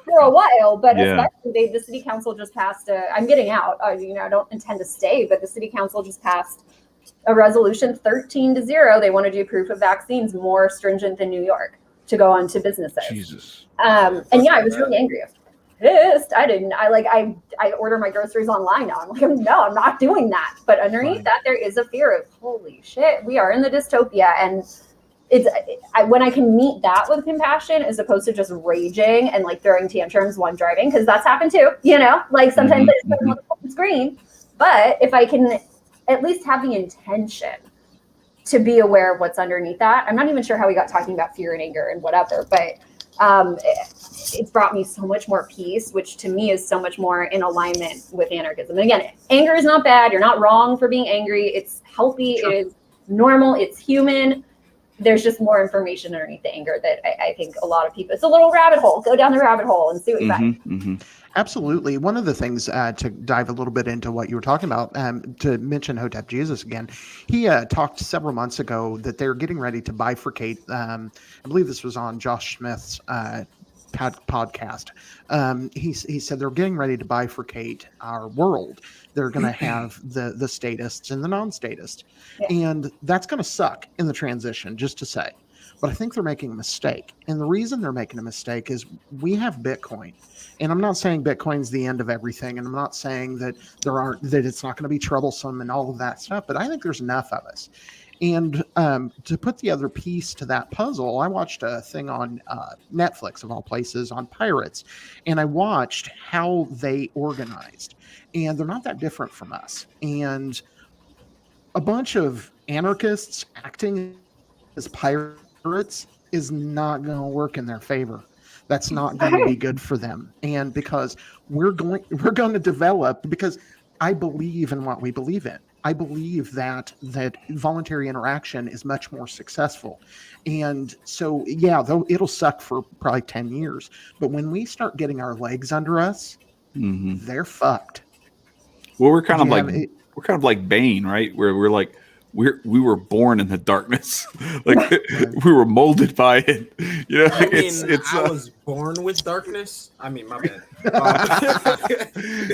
Speaker 3: for a while, but especially the city council just passed I'm getting out, I don't intend to stay, but the city council just passed a resolution 13-0. They want to do proof of vaccines more stringent than New York to go on to businesses.
Speaker 1: Jesus.
Speaker 3: And yeah, I was really angry. Pissed. I order my groceries online now. I'm like, no, I'm not doing that. But underneath that, there is a fear of, holy shit, we are in the dystopia. And when I can meet that with compassion as opposed to just raging and like throwing tantrums while driving, because that's happened too, like sometimes I just put on the screen. But if I can at least have the intention to be aware of what's underneath that, I'm not even sure how we got talking about fear and anger and whatever, but it's brought me so much more peace, which to me is so much more in alignment with anarchism. And again, anger is not bad. You're not wrong for being angry. It's healthy. Sure. It is normal. It's human. There's just more information underneath the anger that I think a lot of people, it's a little rabbit hole. Go down the rabbit hole and see what you find.
Speaker 4: Absolutely. One of the things to dive a little bit into what you were talking about, to mention Hotep Jesus again, he talked several months ago that they're getting ready to bifurcate. I believe this was on Josh Smith's podcast. He said they're getting ready to bifurcate our world. They're going to have the statists and the non-statists. Yeah. And that's going to suck in the transition, just to say. But I think they're making a mistake. And the reason they're making a mistake is we have Bitcoin. And I'm not saying Bitcoin's the end of everything. And I'm not saying that that it's not going to be troublesome and all of that stuff. But I think there's enough of us. And to put the other piece to that puzzle, I watched a thing on Netflix, of all places, on pirates. And I watched how they organized. And they're not that different from us. And a bunch of anarchists acting as pirates is not going to work in their favor. That's not going to be good for them. And because we're going to develop, because I believe in what we believe in. I believe that voluntary interaction is much more successful. And so, yeah, though it'll suck for probably 10 years. But when we start getting our legs under us, they're fucked.
Speaker 1: Well, we're kind of like Bane, right? Where we're like, we were born in the darkness. Like we were molded by it. You know,
Speaker 2: I mean,
Speaker 1: it's
Speaker 2: I was born with darkness. I mean, my bad.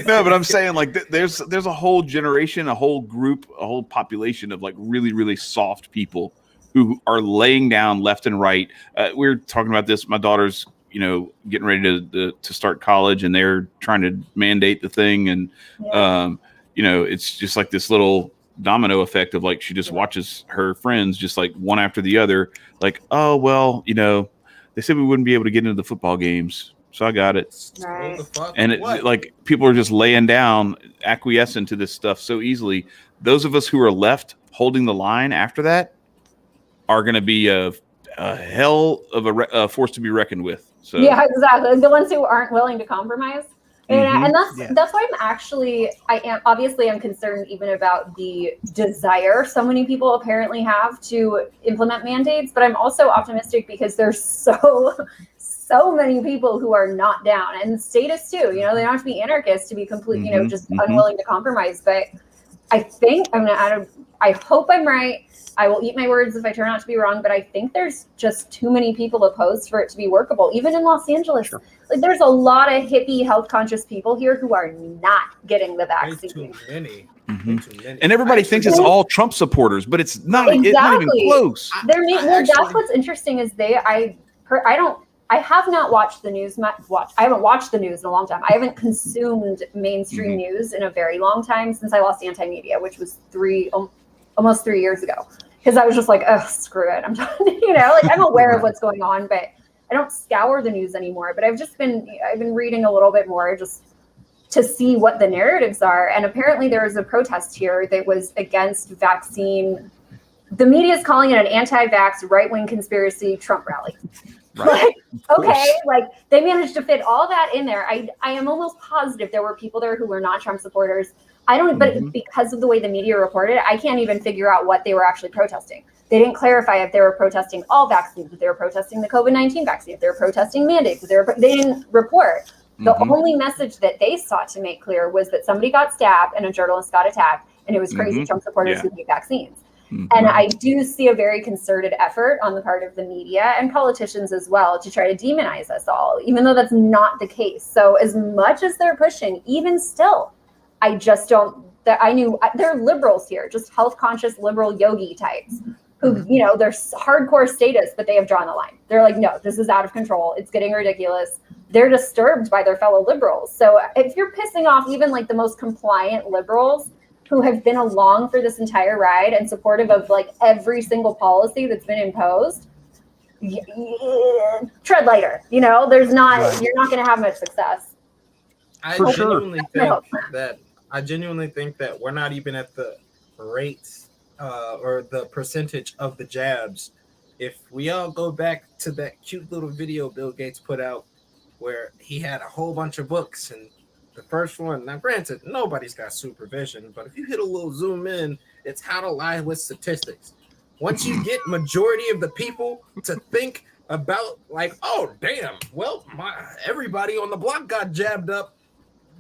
Speaker 1: no, but I'm saying like there's a whole generation, a whole group, a whole population of like really, really soft people who are laying down left and right. We were talking about this. My daughter's, you know, getting ready to start college, and they're trying to mandate the thing, and you know, it's just like this little domino effect of like she just watches her friends just like one after the other, like, oh well, you know, they said we wouldn't be able to get into the football games, so I got it.
Speaker 3: Right.
Speaker 1: And it, like people are just laying down, acquiescing to this stuff so easily. Those of us who are left holding the line after that are going to be a hell of a force to be reckoned with. So
Speaker 3: yeah, exactly. The ones who aren't willing to compromise. And that's why I'm concerned even about the desire so many people apparently have to implement mandates, but I'm also optimistic because there's so many people who are not down, and status too. You know, they don't have to be anarchists to be complete, you know, just unwilling to compromise. But I think I hope I'm right. I will eat my words if I turn out to be wrong, but I think there's just too many people opposed for it to be workable. Even in Los Angeles, like there's a lot of hippie, health conscious people here who are not getting the vaccine.
Speaker 2: Too many.
Speaker 1: And everybody thinks it's all Trump supporters, but it's not.
Speaker 3: Exactly.
Speaker 1: It's not even close.
Speaker 3: That's what's interesting is I have not watched the news much. I haven't watched the news in a long time. I haven't consumed mainstream news in a very long time since I lost anti-media, which was almost 3 years ago. Because I was just like, oh, screw it. I'm done. You know, like I'm aware of what's going on, but I don't scour the news anymore. But I've been reading a little bit more just to see what the narratives are. And apparently there was a protest here that was against vaccine. The media is calling it an anti-vax right-wing conspiracy Trump rally. Like, okay, like they managed to fit all that in there. I am almost positive there were people there who were not Trump supporters. But because of the way the media reported, I can't even figure out what they were actually protesting. They didn't clarify if they were protesting all vaccines, if they were protesting the COVID-19 vaccine, if they were protesting mandates, they didn't report. The only message that they sought to make clear was that somebody got stabbed and a journalist got attacked, and it was crazy Trump supporters who hate vaccines. And I do see a very concerted effort on the part of the media and politicians as well to try to demonize us all, even though that's not the case. So as much as they're pushing, even still, I just don't, they're liberals here, just health conscious liberal yogi types who, you know, they're hardcore status, but they have drawn the line. They're like, no, this is out of control. It's getting ridiculous. They're disturbed by their fellow liberals. So if you're pissing off even like the most compliant liberals who have been along for this entire ride and supportive of like every single policy that's been imposed, tread lighter, you know, you're not going to have much success.
Speaker 2: I genuinely think that we're not even at the rates or the percentage of the jabs. If we all go back to that cute little video Bill Gates put out where he had a whole bunch of books, and the first one, now granted, nobody's got supervision, but if you hit a little zoom in, it's how to lie with statistics. Once you get majority of the people to think about like, oh, damn, well, everybody on the block got jabbed up,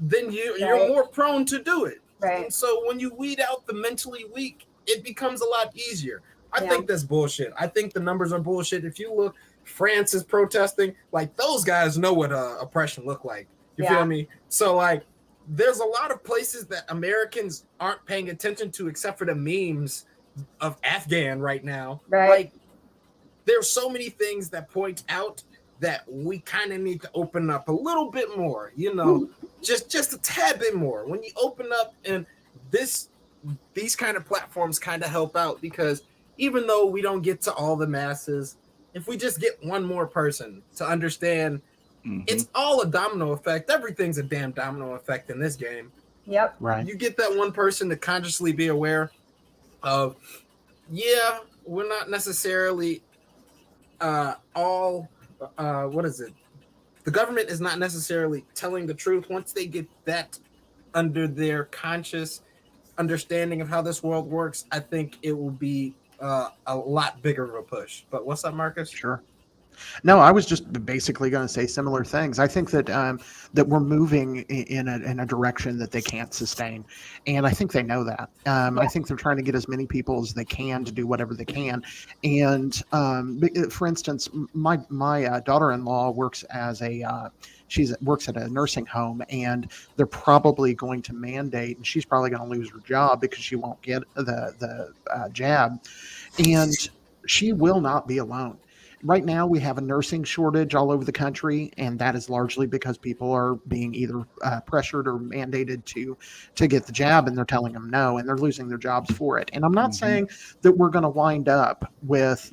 Speaker 2: then you're more prone to do it.
Speaker 3: Right.
Speaker 2: And so when you weed out the mentally weak, it becomes a lot easier. I think that's bullshit. I think the numbers are bullshit. If you look, France is protesting. Like, those guys know what oppression look like. You feel me? So, like, there's a lot of places that Americans aren't paying attention to except for the memes of Afghan right now.
Speaker 3: Right.
Speaker 2: Like, there's so many things that point out that we kind of need to open up a little bit more, you know, just a tad bit more. When you open up, and these kind of platforms kind of help out, because even though we don't get to all the masses, if we just get one more person to understand, it's all a domino effect. Everything's a damn domino effect in this game.
Speaker 3: Yep.
Speaker 4: Right.
Speaker 2: You get that one person to consciously be aware of, we're not necessarily the government is not necessarily telling the truth. Once they get that under their conscious understanding of how this world works, I think it will be a lot bigger of a push. But what's up, Marcus?
Speaker 4: Sure. No, I was just basically going to say similar things. I think that that we're moving in a direction that they can't sustain, and I think they know that. I think they're trying to get as many people as they can to do whatever they can. And for instance, my daughter-in-law works as a works at a nursing home, and they're probably going to mandate, and she's probably going to lose her job because she won't get the jab, and she will not be alone. Right now, we have a nursing shortage all over the country, and that is largely because people are being either pressured or mandated to get the jab, and they're telling them no, and they're losing their jobs for it. And I'm not saying that we're going to wind up with,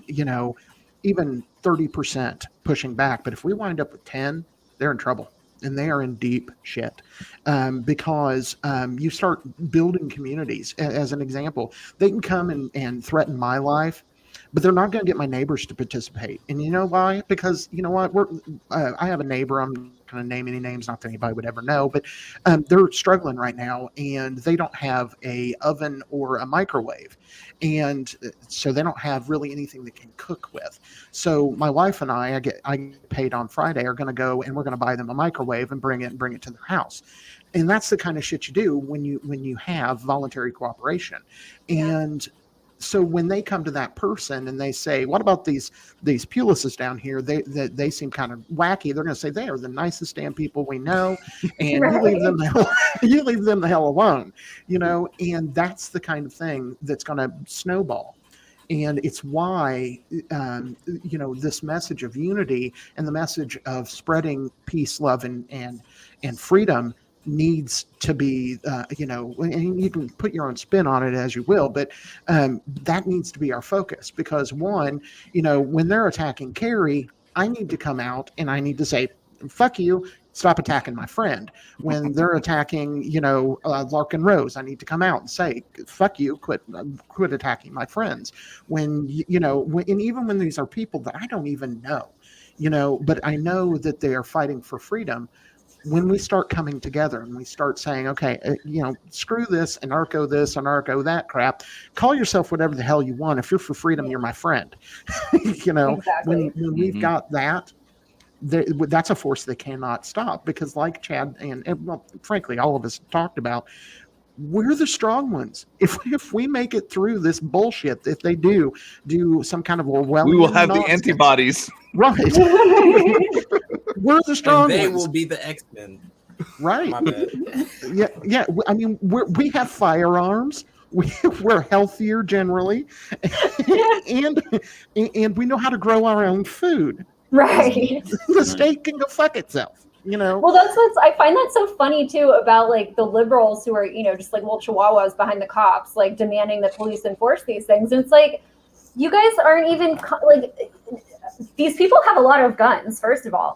Speaker 4: even 30% pushing back, but if we wind up with 10, they're in trouble. And they are in deep shit because you start building communities. As an example, they can come and threaten my life, but they're not going to get my neighbors to participate. And you know why? Because you know what? I have a neighbor. I'm not going to name any names, not that anybody would ever know, but they're struggling right now, and they don't have a oven or a microwave, and so they don't have really anything they can cook with. So my wife and I get paid on Friday, are going to go and we're going to buy them a microwave and bring it to their house. And that's the kind of shit you do when you have voluntary cooperation. And so when they come to that person and they say, what about these Pulises down here? They seem kind of wacky. They're going to say, they are the nicest damn people we know. And
Speaker 3: Right.
Speaker 4: you leave them the hell alone, and that's the kind of thing that's going to snowball. And it's why, this message of unity and the message of spreading peace, love, and freedom needs to be, and you can put your own spin on it as you will, but that needs to be our focus. Because one, when they're attacking Carey, I need to come out and I need to say, fuck you, stop attacking my friend. When they're attacking, Larkin Rose, I need to come out and say, fuck you, quit attacking my friends. And even when these are people that I don't even know, but I know that they are fighting for freedom. When we start coming together and we start saying, okay, screw this, anarcho that crap, call yourself whatever the hell you want. If you're for freedom, you're my friend.
Speaker 3: Exactly.
Speaker 4: When we've got that, that's a force they cannot stop, because like Chad and well, frankly, all of us talked about, we're the strong ones. If we make it through this bullshit, if they do some kind of Orwellian
Speaker 1: We will have
Speaker 4: nonsense,
Speaker 1: the antibodies.
Speaker 4: right? We're the strong
Speaker 2: And they
Speaker 4: ones.
Speaker 2: will be the X-Men.
Speaker 4: Right.
Speaker 2: My bad.
Speaker 4: Yeah. I mean, we have firearms. We're healthier generally, and we know how to grow our own food.
Speaker 3: Right.
Speaker 4: The state can go fuck itself.
Speaker 3: Well, that's what's, I find that so funny too about like the liberals who are, just like little chihuahuas behind the cops, like demanding that police enforce these things. And it's like, you guys aren't even these people have a lot of guns, first of all.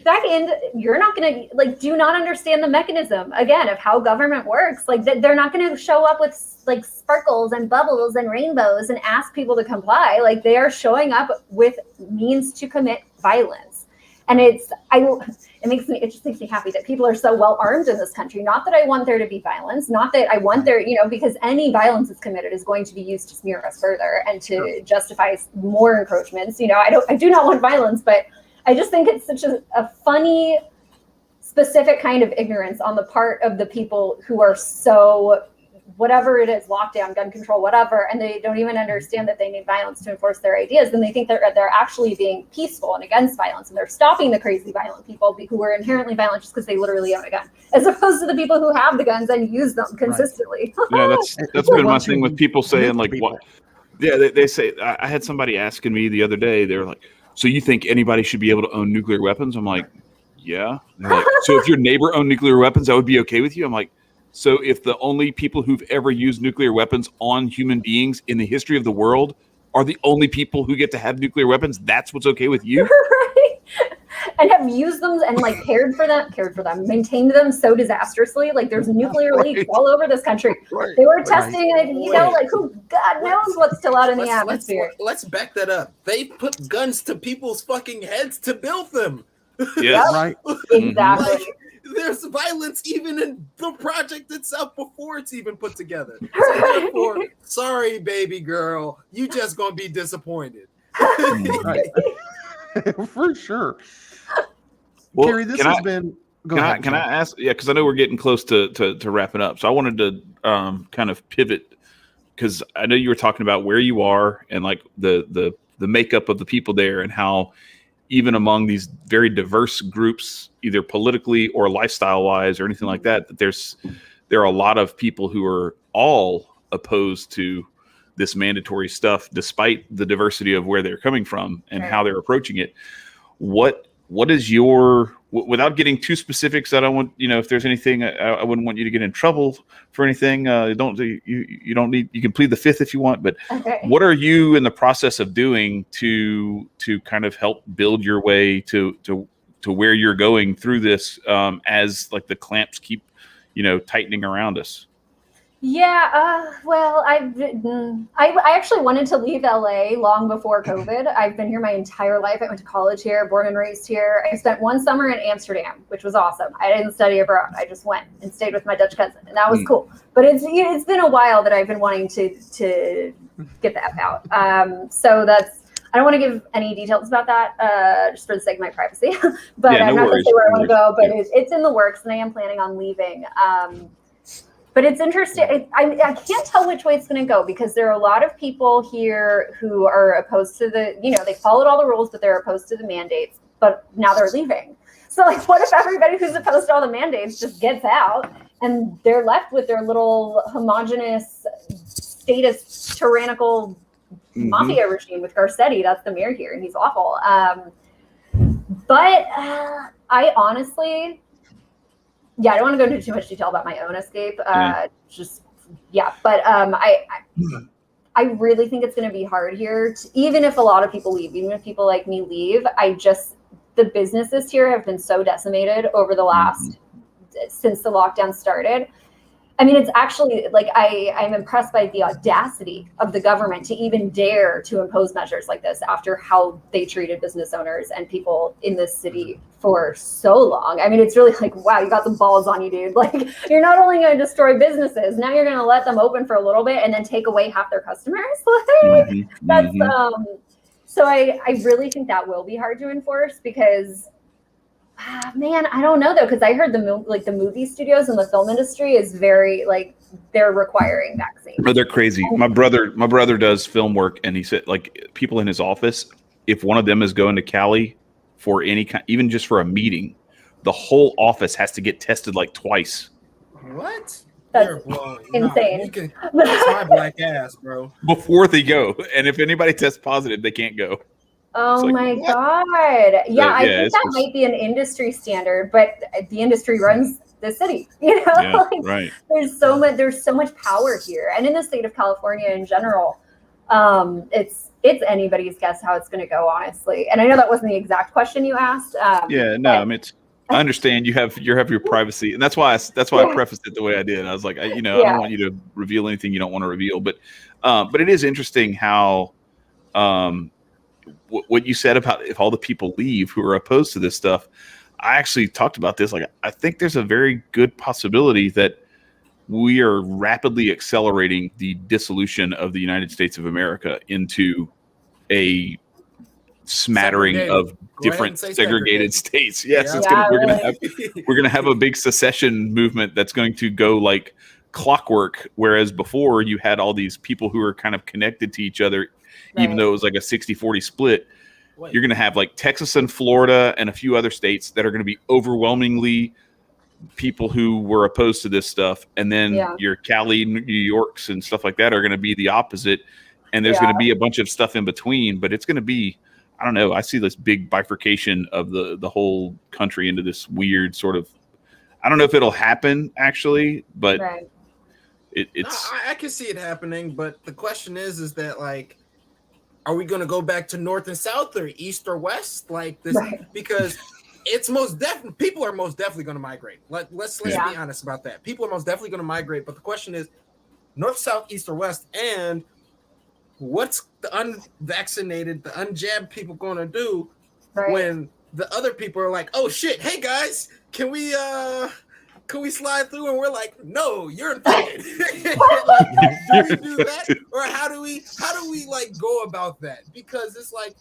Speaker 3: Second, you're not going to do not understand the mechanism again of how government works. Like they're not going to show up with like sparkles and bubbles and rainbows and ask people to comply. Like they are showing up with means to commit violence. And it just makes me happy that people are so well armed in this country. Not that I want there to be violence, not that I want there, because any violence that's committed is going to be used to smear us further and to justify more encroachments. I do not want violence, but I just think it's such a funny, specific kind of ignorance on the part of the people who are so, whatever it is, lockdown, gun control, whatever, and they don't even understand that they need violence to enforce their ideas. And they think they're actually being peaceful and against violence, and they're stopping the crazy violent people who are inherently violent just because they literally own a gun, as opposed to the people who have the guns and use them consistently.
Speaker 1: Yeah, that's been my thing with people saying like, what? Yeah, they say. I had somebody asking me the other day. They were like, so you think anybody should be able to own nuclear weapons? I'm like, yeah. They're like, so if your neighbor owned nuclear weapons, that would be okay with you? I'm like, so if the only people who've ever used nuclear weapons on human beings in the history of the world are the only people who get to have nuclear weapons, that's what's okay with you?
Speaker 3: Right. And have used them and cared for them, maintained them so disastrously. Like there's nuclear leaks all over this country.
Speaker 4: Right.
Speaker 3: They were testing it, who God knows what's still out in the atmosphere.
Speaker 2: Let's back that up. They put guns to people's fucking heads to build them.
Speaker 1: Yes.
Speaker 4: Right.
Speaker 3: Exactly.
Speaker 2: Like, there's violence even in the project itself before it's even put together. So therefore, sorry, baby girl, you just gonna be disappointed.
Speaker 4: Right. For sure.
Speaker 1: Well,
Speaker 4: Carey, this has been. Go ahead.
Speaker 1: Can I ask? Yeah, because I know we're getting close to wrapping up. So I wanted to kind of pivot because I know you were talking about where you are and like the makeup of the people there and how even among these very diverse groups, either politically or lifestyle wise or anything like that, that there are a lot of people who are all opposed to this mandatory stuff, despite the diversity of where they're coming from and how they're approaching it. What is your, without getting too specifics, I don't want, if there's anything, I wouldn't want you to get in trouble for anything. You don't need, you can plead the fifth if you want, but what are you in the process of doing to kind of help build your way to where you're going through this, as like the clamps keep, tightening around us?
Speaker 3: Yeah, well, I actually wanted to leave LA long before COVID. I've been here my entire life. I went to college here, born and raised here. I spent one summer in Amsterdam, which was awesome. I didn't study abroad. I just went and stayed with my Dutch cousin, and that was cool. But it's been a while that I've been wanting to get the F out. So that's, I don't want to give any details about that, just for the sake of my privacy. But I'm not going to say where I want to go, but it's in the works, and I am planning on leaving. But it's interesting. I can't tell which way it's going to go because there are a lot of people here who are opposed to they followed all the rules, but they're opposed to the mandates. But now they're leaving. So, like, what if everybody who's opposed to all the mandates just gets out and they're left with their little homogenous, statist, tyrannical mafia regime with Garcetti? That's the mayor here, and he's awful. But I honestly... Yeah, I don't want to go into too much detail about my own escape. But I really think it's going to be hard here. Even if a lot of people leave, even if people like me leave, the businesses here have been so decimated over the last, since the lockdown started. I mean, it's actually like I'm impressed by the audacity of the government to even dare to impose measures like this after how they treated business owners and people in this city for so long. I mean, it's really like, wow, you got some balls on you, dude. Like, you're not only going to destroy businesses, now you're going to let them open for a little bit and then take away half their customers. That's so I really think that will be hard to enforce because man, I don't know though, because I heard the movie studios and the film industry is very they're requiring vaccines.
Speaker 1: Oh, they're crazy. My brother does film work, and he said like people in his office, if one of them is going to Cali for any kind, even just for a meeting, the whole office has to get tested like twice.
Speaker 2: What?
Speaker 3: That's insane.
Speaker 2: You can kiss my black ass, bro.
Speaker 1: Before they go, and if anybody tests positive, they can't go.
Speaker 3: Oh my God. Yeah, I think that might be an industry standard, but the industry runs the city.
Speaker 1: Right.
Speaker 3: There's so much power here. And in the state of California in general, it's anybody's guess how it's gonna go, honestly. And I know that wasn't the exact question you asked.
Speaker 1: I mean I understand you have your privacy, and that's why I prefaced it the way I did. I was like, I don't want you to reveal anything you don't want to reveal, but it is interesting how what you said about if all the people leave who are opposed to this stuff. I actually talked about this. Like, I think there's a very good possibility that we are rapidly accelerating the dissolution of the United States of America into a smattering of different segregated states. Yes, we're gonna have a big secession movement that's going to go like clockwork. Whereas before you had all these people who are kind of connected to each other. Even though it was like a 60-40 split, you're going to have like Texas and Florida and a few other states that are going to be overwhelmingly people who were opposed to this stuff. And then your Cali, New Yorks and stuff like that are going to be the opposite. And there's going to be a bunch of stuff in between, but it's going to be, I don't know. I see this big bifurcation of the whole country into this weird sort of, I don't know if it'll happen actually, but it's.
Speaker 2: I can see it happening, but the question is that like, are we going to go back to north and south or east or west like this? Because it's people are most definitely going to migrate. Let's be honest about that. People are most definitely going to migrate. But the question is north, south, east, or west. And what's the unvaccinated, the unjabbed people going to do when the other people are like, oh shit, hey guys, can we slide through? And we're like, no, you're infected. Like, do we do that, or how do we like go about that? Because it's like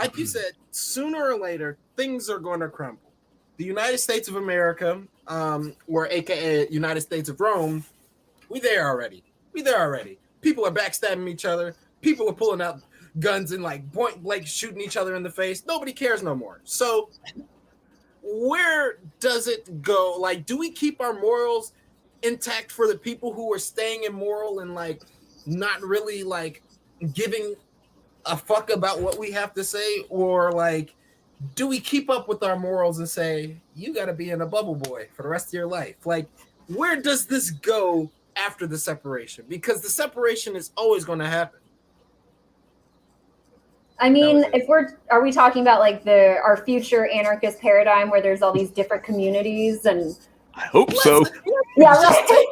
Speaker 2: like you said, sooner or later, things are going to crumble. The United States of America, or AKA United States of Rome, we there already. People are backstabbing each other. People are pulling out guns and like point blank shooting each other in the face. Nobody cares no more. So where does it go? Like, do we keep our morals intact for the people who are staying immoral and like not really like giving a fuck about what we have to say, or like do we keep up with our morals and say you got to be in a bubble boy for the rest of your life? Like, where does this go after the separation? Because the separation is always going to happen.
Speaker 3: I mean, are we talking about like our future anarchist paradigm where there's all these different communities and?
Speaker 1: I hope so.
Speaker 3: Yeah, right.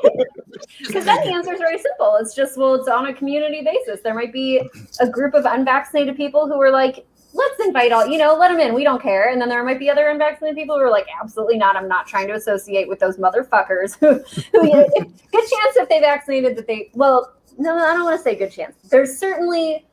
Speaker 3: Because then the answer is very simple. It's just, well, it's on a community basis. There might be a group of unvaccinated people who are like, let's invite all, let them in. We don't care. And then there might be other unvaccinated people who are like, absolutely not. I'm not trying to associate with those motherfuckers who good chance if they vaccinated that they, well, no, I don't want to say good chance. There's certainly,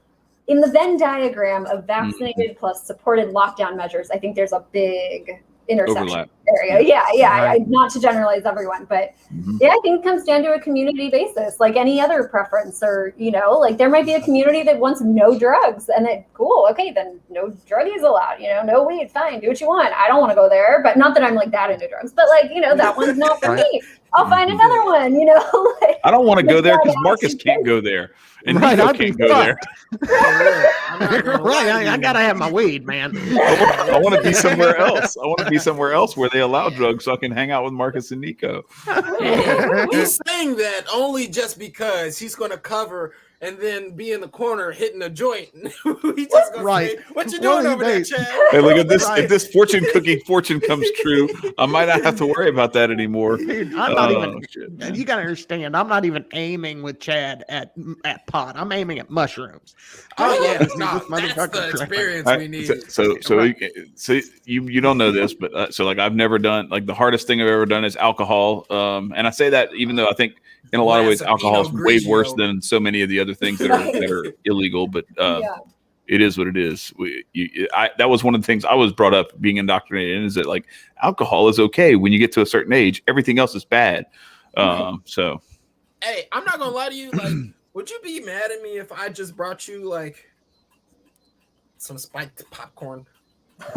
Speaker 3: in the Venn diagram of vaccinated plus supported lockdown measures, I think there's a big intersection area. Yeah. Right. Not to generalize everyone, but yeah, I think it comes down to a community basis, like any other preference, or like there might be a community that wants no drugs, and that cool, okay, then no druggies allowed. No weed, fine, do what you want. I don't want to go there, but not that I'm like that into drugs, but like that one's not for me. I'll find another one. Like,
Speaker 1: I don't want to go there because Marcus can't go there. And
Speaker 4: right,
Speaker 1: I can't go there.
Speaker 4: Right, I gotta have my weed, man.
Speaker 1: I want to be somewhere else. I want to be somewhere else where they allow drugs, so I can hang out with Marcus and Nico.
Speaker 2: He's saying that only just because he's going to cover and then be in the corner hitting a joint. He just gonna say, "What you doing over there, Chad?"
Speaker 1: Hey, look at this! Right. If this fortune comes true, I might not have to worry about that anymore.
Speaker 4: Dude, I'm not even. You gotta understand, I'm not even aiming with Chad at pot. I'm aiming at mushrooms.
Speaker 2: Oh yeah, that's the experience we need.
Speaker 1: So you don't know this, but so like I've never done, like the hardest thing I've ever done is alcohol. And I say that even though I think in a lot of ways alcohol is way worse than so many of the other things that are illegal, but it is what it is. That was one of the things I was brought up being indoctrinated in, is that like alcohol is okay when you get to a certain age, everything else is bad. So
Speaker 2: hey, I'm not gonna lie to you, like would you be mad at me if I just brought you like some spiked popcorn?
Speaker 1: If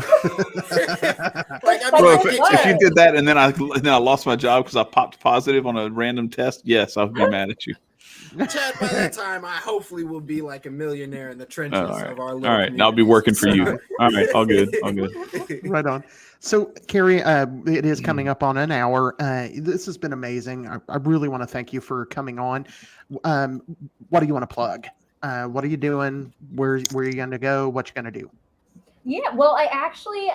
Speaker 1: you did that and then I lost my job because I popped positive on a random test, yes, I'll be mad at you.
Speaker 2: Chad, by that time, I hopefully will be like a millionaire in the trenches of our little
Speaker 1: all right, and I'll be working for you. All right, all good.
Speaker 4: Right on. So, Carey, it is coming up on an hour. This has been amazing. I really want to thank you for coming on. What do you want to plug? What are you doing? Where are you going to go? What you going to do?
Speaker 3: Yeah, well, I actually,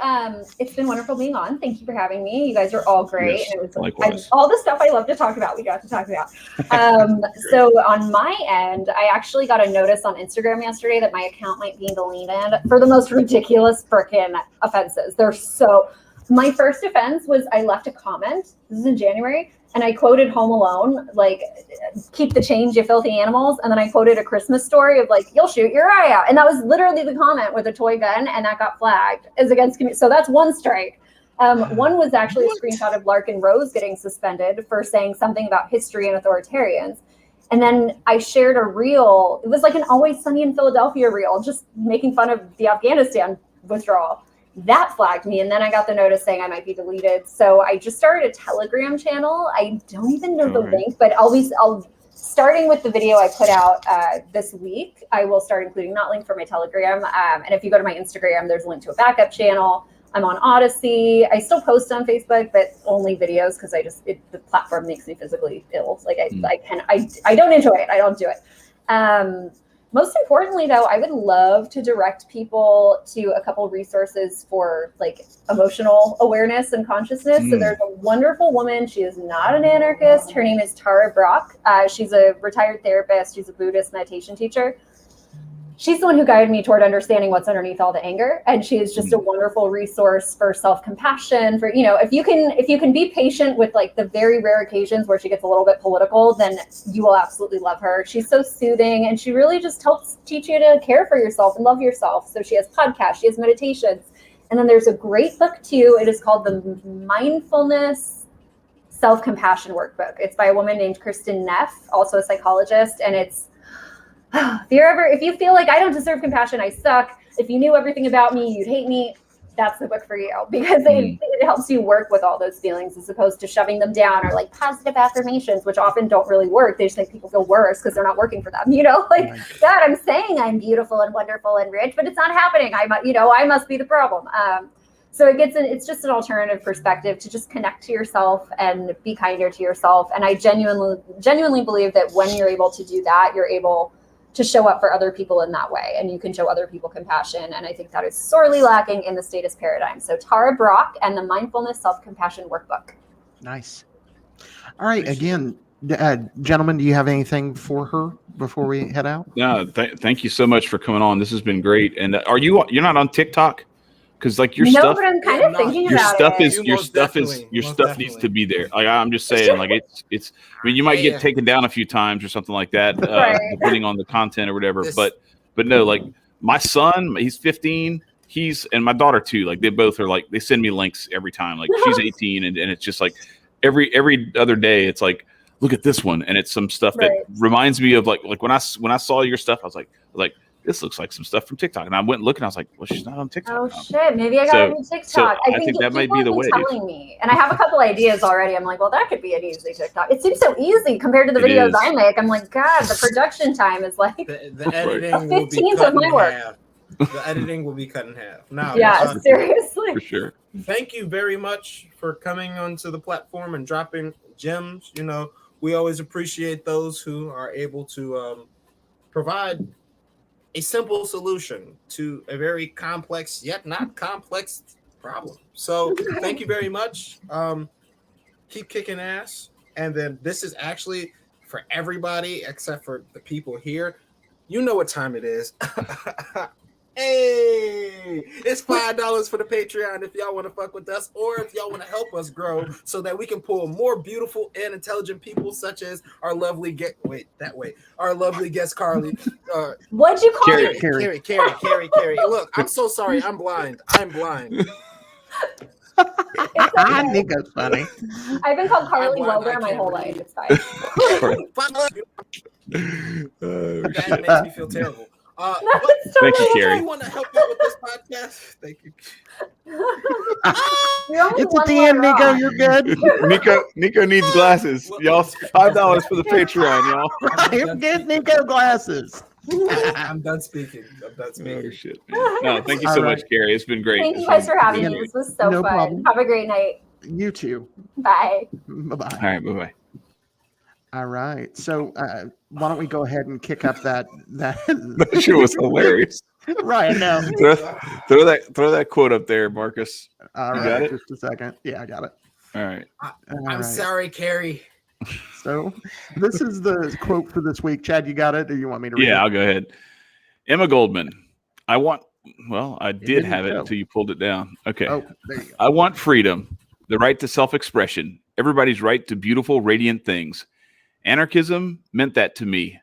Speaker 3: it's been wonderful being on. Thank you for having me. You guys are all great.
Speaker 1: Yes,
Speaker 3: and it was all the stuff I love to talk about, we got to talk about. So on my end, I actually got a notice on Instagram yesterday that my account might be deleted for the most ridiculous frickin' offenses. My first offense was I left a comment. This is in January. And I quoted Home Alone, like, keep the change, you filthy animals. And then I quoted A Christmas Story of like, you'll shoot your eye out. And that was literally the comment with a toy gun. And that got flagged as against community. So that's one strike. One was actually a screenshot of Larkin Rose getting suspended for saying something about history and authoritarians. And then I shared a reel. It was like an Always Sunny in Philadelphia reel, just making fun of the Afghanistan withdrawal. That flagged me, and then I got the notice saying I might be deleted. So I just started a Telegram channel. I don't even know the link, but I'll starting with the video I put out this week, I will start including that link for my Telegram. And if you go to my Instagram, there's a link to a backup channel. I'm on Odyssey. I still post on Facebook, but only videos because the platform makes me physically ill. Like I don't enjoy it. I don't do it. Most importantly, though, I would love to direct people to a couple resources for like emotional awareness and consciousness. So there's a wonderful woman. She is not an anarchist. Her name is Tara Brock. She's a retired therapist. She's a Buddhist meditation teacher. she's the one who guided me toward understanding what's underneath all the anger. And she is just a wonderful resource for self-compassion, for, if you can be patient with like the very rare occasions where she gets a little bit political, then you will absolutely love her. She's so soothing, and she really just helps teach you to care for yourself and love yourself. So she has podcasts, she has meditations. And then there's a great book too. It is called the Mindfulness Self-Compassion Workbook. It's by a woman named Kristen Neff, also a psychologist. And it's, if you feel like I don't deserve compassion, I suck, if you knew everything about me, you'd hate me, that's the book for you, because it helps you work with all those feelings as opposed to shoving them down, or like positive affirmations, which often don't really work. They just make people feel worse because they're not working for them. God, I'm saying I'm beautiful and wonderful and rich, but it's not happening. I must be the problem. So it's just an alternative perspective to just connect to yourself and be kinder to yourself. And I genuinely believe that when you're able to do that, you're able to show up for other people in that way, and you can show other people compassion. And I think that is sorely lacking in the status paradigm. So Tara Brach and the Mindfulness Self-Compassion Workbook.
Speaker 4: Nice. Not right. Again, gentlemen, do you have anything for her before we head out?
Speaker 1: No, thank you so much for coming on. This has been great. And you're not on TikTok? Because like your stuff,
Speaker 3: but I'm kind of thinking
Speaker 1: your
Speaker 3: about
Speaker 1: stuff
Speaker 3: it.
Speaker 1: is your stuff needs to be there. Like, I'm just saying, like it's. I mean, you might get taken down a few times or something like that, depending on the content or whatever. But no, like my son, he's 15. And my daughter too. Like they both are like, they send me links every time. Like she's 18, and it's just like every other day, it's like, look at this one, and it's some stuff that reminds me of like when I saw your stuff, I was like. This looks like some stuff from TikTok. And I went looking, I was like, well, she's not on TikTok.
Speaker 3: Oh, shit. Maybe I got a new TikTok.
Speaker 1: So I think that might be the way.
Speaker 3: Telling me. And I have a couple ideas already. I'm like, well, that could be an easy TikTok. It seems so easy compared to the videos I make. I'm like, God, the production time is like
Speaker 2: the editing
Speaker 3: will be cut
Speaker 2: of my work. The editing will be cut in half. Now,
Speaker 3: yeah, seriously.
Speaker 1: For sure.
Speaker 2: Thank you very much for coming onto the platform and dropping gems. We always appreciate those who are able to provide a simple solution to a very complex yet not complex problem. So thank you very much. Keep kicking ass. And then this is actually for everybody except for the people here. You know what time it is. Hey, it's $5 for the Patreon if y'all want to fuck with us, or if y'all want to help us grow so that we can pull more beautiful and intelligent people such as our lovely guest Carly.
Speaker 3: What'd you call
Speaker 2: me? Carey. Look, I'm so sorry. I'm blind.
Speaker 4: Nico's funny.
Speaker 3: I've been called Carey Wedler my whole life. It's fine.
Speaker 2: That makes me feel terrible.
Speaker 1: Thank you, Carey.
Speaker 2: I want to help out with this podcast. Thank you.
Speaker 4: It's at the end, Nico. You're good.
Speaker 1: Nico needs glasses. Y'all, $5 for the Patreon, y'all.
Speaker 4: Get Nico glasses.
Speaker 2: I'm done speaking.
Speaker 1: Oh shit, man. No, thank you so much, Carey. It's been great.
Speaker 3: Thank you guys for having me. This was so fun. Problem. Have a great night.
Speaker 4: You too.
Speaker 3: Bye.
Speaker 4: Bye-bye.
Speaker 1: All right, bye-bye.
Speaker 4: All right. So why don't we go ahead and kick up that
Speaker 1: That shit was hilarious.
Speaker 4: Right, now.
Speaker 1: Throw that quote up there, Marcus.
Speaker 4: All right, just a second. Yeah, I got it.
Speaker 1: All right.
Speaker 2: I'm sorry, Carey.
Speaker 4: So this is the quote for this week. Chad, you got it, or you want me to read it?
Speaker 1: Yeah, I'll go ahead. Emma Goldman. I did have it until you pulled it down. Okay.
Speaker 4: Oh, there you go.
Speaker 1: I want freedom, the right to self-expression, everybody's right to beautiful, radiant things. Anarchism meant that to me,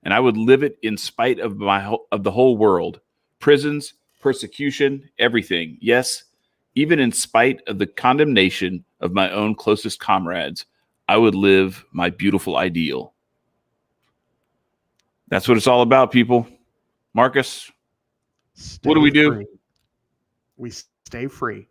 Speaker 1: and I would live it in spite of the whole world. Prisons, persecution, everything. Yes, even in spite of the condemnation of my own closest comrades, I would live my beautiful ideal. That's what it's all about, people. Marcus, what do we do?
Speaker 4: We stay free.